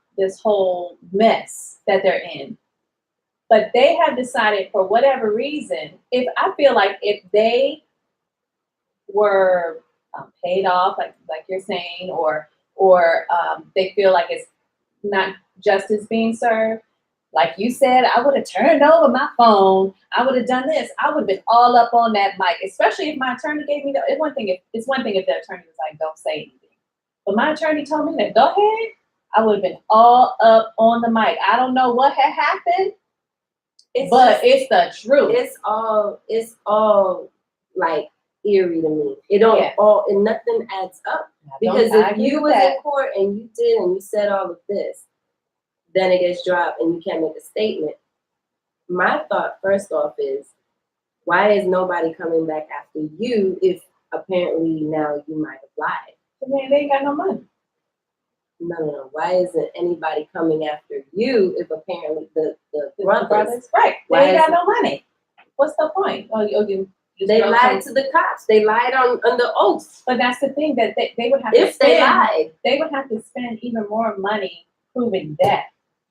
whole mess that they're in. But they have decided for whatever reason, if they were paid off, like you're saying, or they feel like it's not justice being served, like you said, I would have turned over my phone. I would have done this. I would have been all up on that mic, especially if my attorney gave me it's one thing if the attorney was like, don't say anything. But my attorney told me that, go ahead. I would have been all up on the mic. I don't know what had happened, but it's the truth. It's all like eerie to me. It don't and nothing adds up. Because if you was in court and you said all of this, then it gets dropped and you can't make a statement. My thought first off is, why is nobody coming back after you if apparently now you might have lied? They ain't got no money. No. Why isn't anybody coming after you if apparently the brothers? Right. They ain't got no money. What's the point? They lied to the cops. They lied on the oath. But that's the thing that they would have to spend. They lied, they would have to spend even more money proving that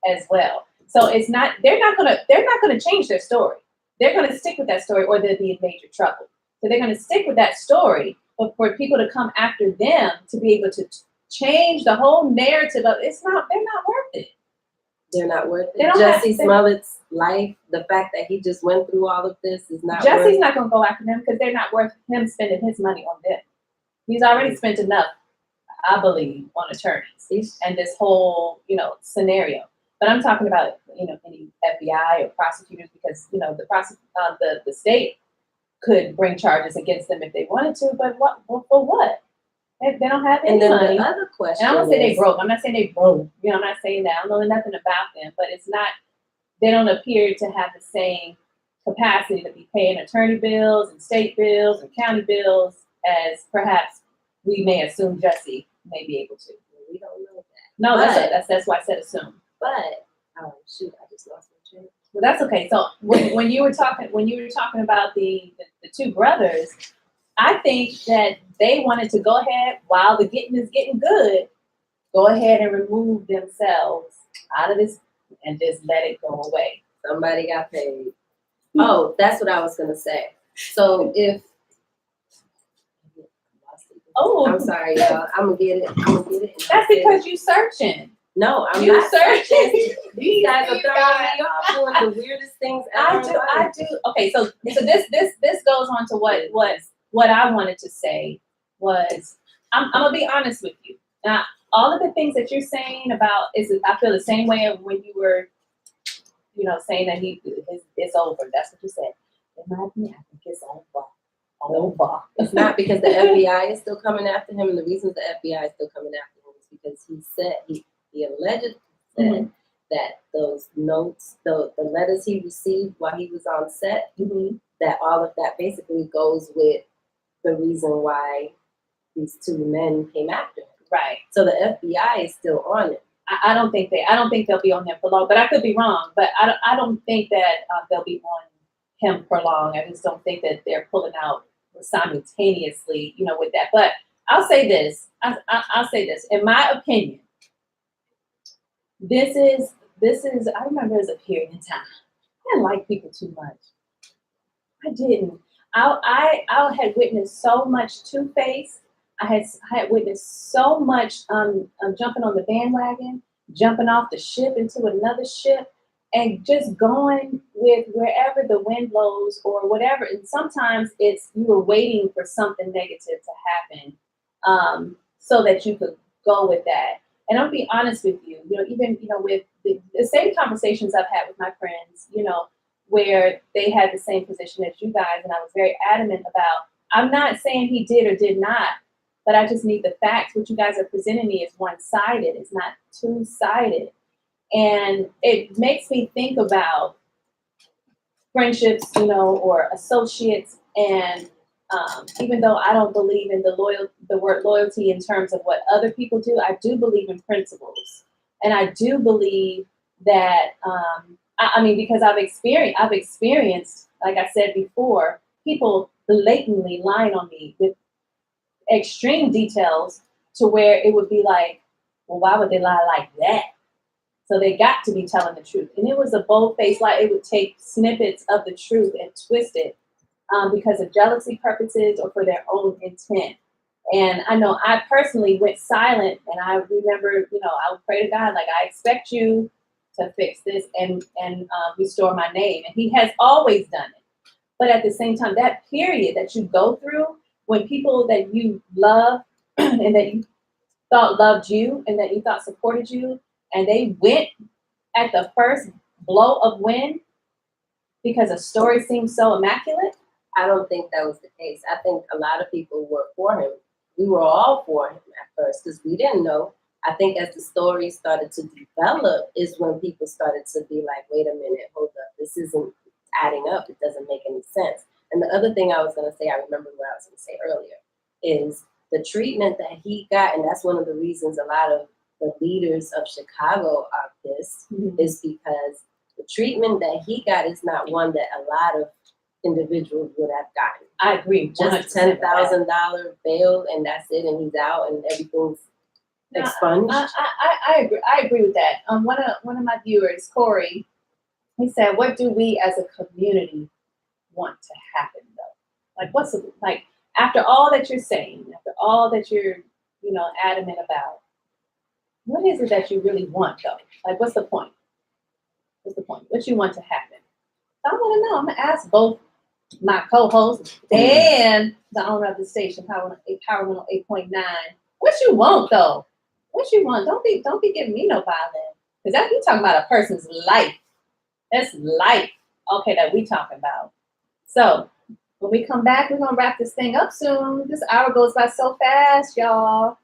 as well. So they're not gonna change their story. They're gonna stick with that story or they'll be in major trouble. So they're gonna stick with that story, but for people to come after them to be able to change the whole narrative of they're not worth it. They're not worth it. Jesse Smollett's life, the fact that he just went through all of this is not Jesse's not gonna go after them because they're not worth him spending his money on them. He's already spent enough, I believe, on attorneys and this whole, scenario. But I'm talking about, any FBI or prosecutors because, the state could bring charges against them if they wanted to, but for what? They don't have any money. And then the other question and I'm gonna say they broke. I'm not saying they broke. I'm not saying that. I don't know nothing about them, but they don't appear to have the same capacity to be paying attorney bills and state bills and county bills as perhaps we may assume Jesse may be able to. We don't know that. No, that's why I said assume. But I just lost my train. Well, that's okay. So when you were talking about the two brothers, I think that they wanted to go ahead while the getting is getting good, go ahead and remove themselves out of this and just let it go away. Somebody got paid. Oh, that's what I was gonna say. So if I'm sorry, y'all. I'm gonna get it. That's because you searching. No, I'm you not searching. These guys are throwing me off doing the weirdest things ever. I do. Okay, so this goes on to what I wanted to say was I'm gonna be honest with you. Now, all of the things that you're saying about I feel the same way of when you were, saying that it's over. That's what you said. In my opinion, I think it's over. It's not because the FBI is still coming after him, and the reason the FBI is still coming after him is because he allegedly said that those notes, the letters he received while he was on set, that all of that basically goes with the reason why these two men came after him. Right. So the FBI is still on it. I don't think they'll be on him for long, but I could be wrong. But I don't think that they'll be on him for long. I just don't think that they're pulling out simultaneously, with that. But I'll say this. I'll say this. In my opinion, this is. I remember there was a period in time I didn't like people too much. I didn't. I had witnessed so much two-face. I had witnessed so much jumping on the bandwagon, jumping off the ship into another ship, and just going with wherever the wind blows or whatever. And sometimes it's you were waiting for something negative to happen so that you could go with that. And I'll be honest with you, even with the same conversations I've had with my friends, where they had the same position as you guys, and I was very adamant about. I'm not saying he did or did not. But I just need the facts. What you guys are presenting me is one-sided. It's not two-sided. And it makes me think about friendships, or associates. And even though I don't believe in the word loyalty in terms of what other people do, I do believe in principles. And I do believe that, because I've experienced, like I said before, people blatantly lying on me with extreme details to where it would be like, well, why would they lie like that? So they got to be telling the truth. And it was a bold-faced lie. It would take snippets of the truth and twist it because of jealousy purposes or for their own intent. And I know I personally went silent, and I remember, I would pray to God, like, I expect you to fix this and restore my name. And he has always done it. But at the same time, that period that you go through, when people that you love and that you thought loved you and that you thought supported you, and they went at the first blow of wind because a story seemed so immaculate. I don't think that was the case. I think a lot of people were for him. We were all for him at first because we didn't know. I think as the story started to develop is when people started to be like, wait a minute, hold up, this isn't adding up. It doesn't make any sense. And the other thing I was going to say, I remember what I was going to say earlier, is the treatment that he got, and that's one of the reasons a lot of the leaders of Chicago are pissed, is because the treatment that he got is not one that a lot of individuals would have gotten. I agree. Just $10,000 bail, and that's it, and he's out, and everything's expunged. I agree with that. One of my viewers, Corey, he said, "What do we as a community want to happen, though? Like after all that you're saying, after all that you're adamant about, what is it that you really want, though? Like, what's the point? What you want to happen?" I want to know. I'm gonna ask both my co-host and the owner of the station, Power 108.9. What you want, though? What you want? Don't be giving me no violin, because that you talking about a person's life. That's life, okay, that we talking about. So when we come back, we're gonna wrap this thing up soon. This hour goes by so fast, y'all.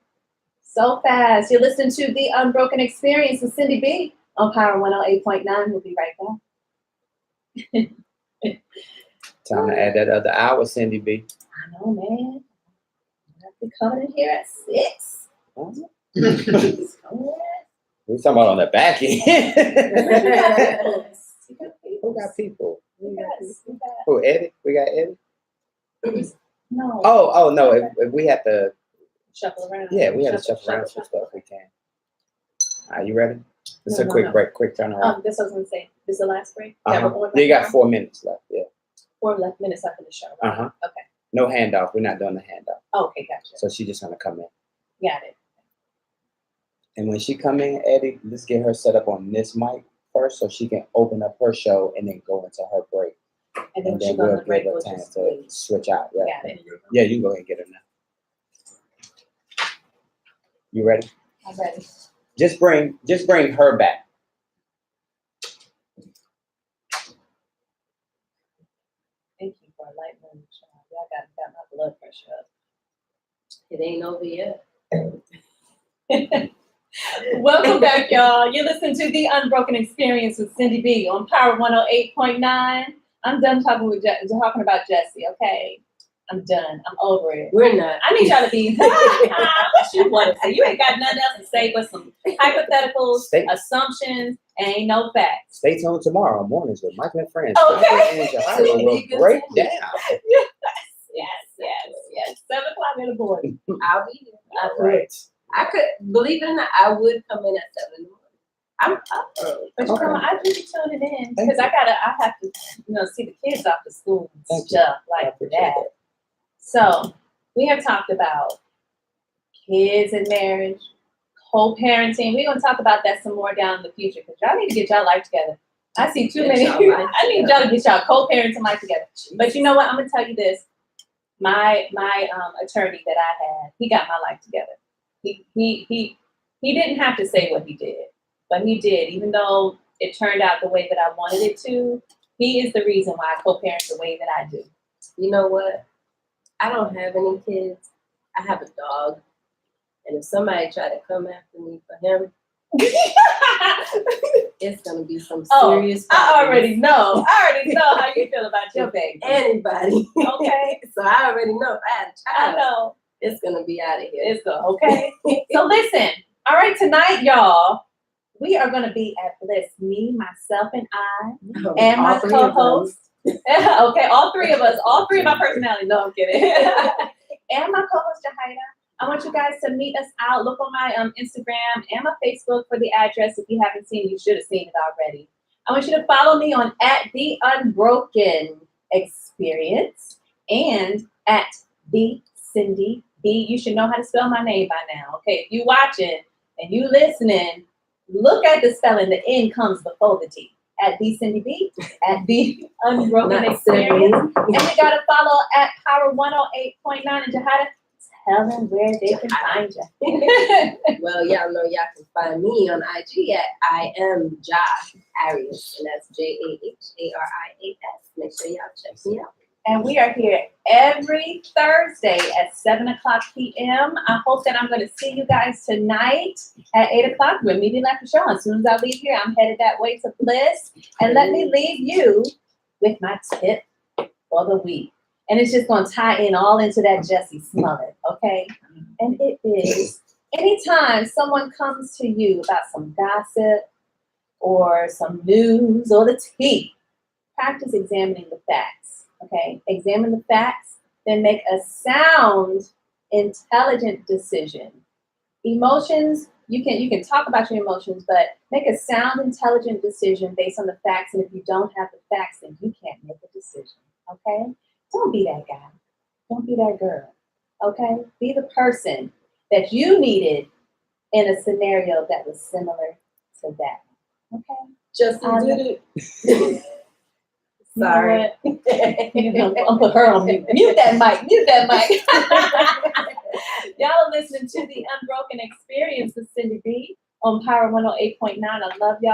So fast. You're listening to The Unbroken Experience with Cindy B on Power 108.9. We'll be right back. Time to add that other hour, Cindy B. I know, man. I have to come in here at 6. We're talking about on the back end. Who got people? Who, Eddie? We got Eddie? No. Oh, no. If we have to shuffle around. Yeah, we have to shuffle around some stuff. We can. Are you ready? It's a quick break, quick turnaround. This I was going to say. This is the last break? You got 4 minutes left, yeah. 4 minutes after the show. Right? Okay. No handoff. We're not doing the handoff. Oh, okay, gotcha. So she's just going to come in. Got it. And when she come in, Eddie, let's get her set up on this mic first so she can open up her show and then go into her break. And then we'll give her time to switch out. Yeah. Got it. Yeah, you can go ahead and get her now. You ready? I'm ready. Just bring her back. Thank you for enlightening me. Y'all got my blood pressure up. It ain't over yet. Welcome back, y'all. You're listening to The Unbroken Experience with Cindy B on Power 108.9. I'm done talking about Jesse, okay? I'm done. I'm over it. We're not. I need y'all to be, what you want to say? You ain't got nothing else to say but some hypotheticals, assumptions, and ain't no facts. Stay tuned tomorrow mornings with Michael and Friends. Okay. Michael and Jahira will break down. Yes. 7 o'clock in the morning. I'll be here. Right. I could, believe it or not, I would come in at 7 in the morning. I'm up early. But you know, I do be tuning in because I have to, see the kids off to school and stuff like that. So we have talked about kids and marriage, co-parenting. We're gonna talk about that some more down in the future because y'all need to get y'all life together. I see too many. I need y'all to get y'all co-parenting life together. But you know what? I'm gonna tell you this. My attorney that I had, he got my life together. He didn't have to say what he did, but he did. Even though it turned out the way that I wanted it to, he is the reason why I co-parent the way that I do. You know what? I don't have any kids. I have a dog. And if somebody try to come after me for him, it's going to be some serious I already know how you feel about your baby. Anybody. Okay. So I already know if I had a child, I know. it's going to be out of here. It's good. Okay. So listen. All right, tonight, y'all, we are going to be at Bliss. Me, myself, and I, and my co-host. Okay, all three of us, all three of my personalities. No, I'm kidding. And my co-host, Jahira. I want you guys to meet us out. Look on my Instagram and my Facebook for the address. If you haven't seen it, you should have seen it already. I want you to follow me on @the Unbroken Experience and @the Cindy B. You should know how to spell my name by now. Okay, if you watching and you listening, look at the spelling. The N comes before the D. @the Cindy B, @the Unbroken Experience, and you gotta follow @Power 108.9 and Jahira. Tell them where they can find you. Well, y'all know y'all can find me on IG at I am Jaharias, and that's JAHARIAS. Make sure y'all check me out. And we are here every Thursday at 7 o'clock p.m. I hope that I'm going to see you guys tonight at 8 o'clock. We're meeting at the show. As soon as I leave here, I'm headed that way to Bliss. And let me leave you with my tip for the week. And it's just going to tie in all into that Jussie Smollett, okay? And it is, anytime someone comes to you about some gossip or some news or the tea, practice examining the facts, okay? Examine the facts, then make a sound, intelligent decision. Emotions, you can talk about your emotions, but make a sound, intelligent decision based on the facts. And if you don't have the facts, then you can't make a decision, okay? Don't be that guy. Don't be that girl. Okay? Be the person that you needed in a scenario that was similar to that. Okay? Justin did it. Sorry. I'll put her on mute. Mute that mic. Y'all are listening to the Unbroken Experience with Cindy B on Power 108.9. I love y'all.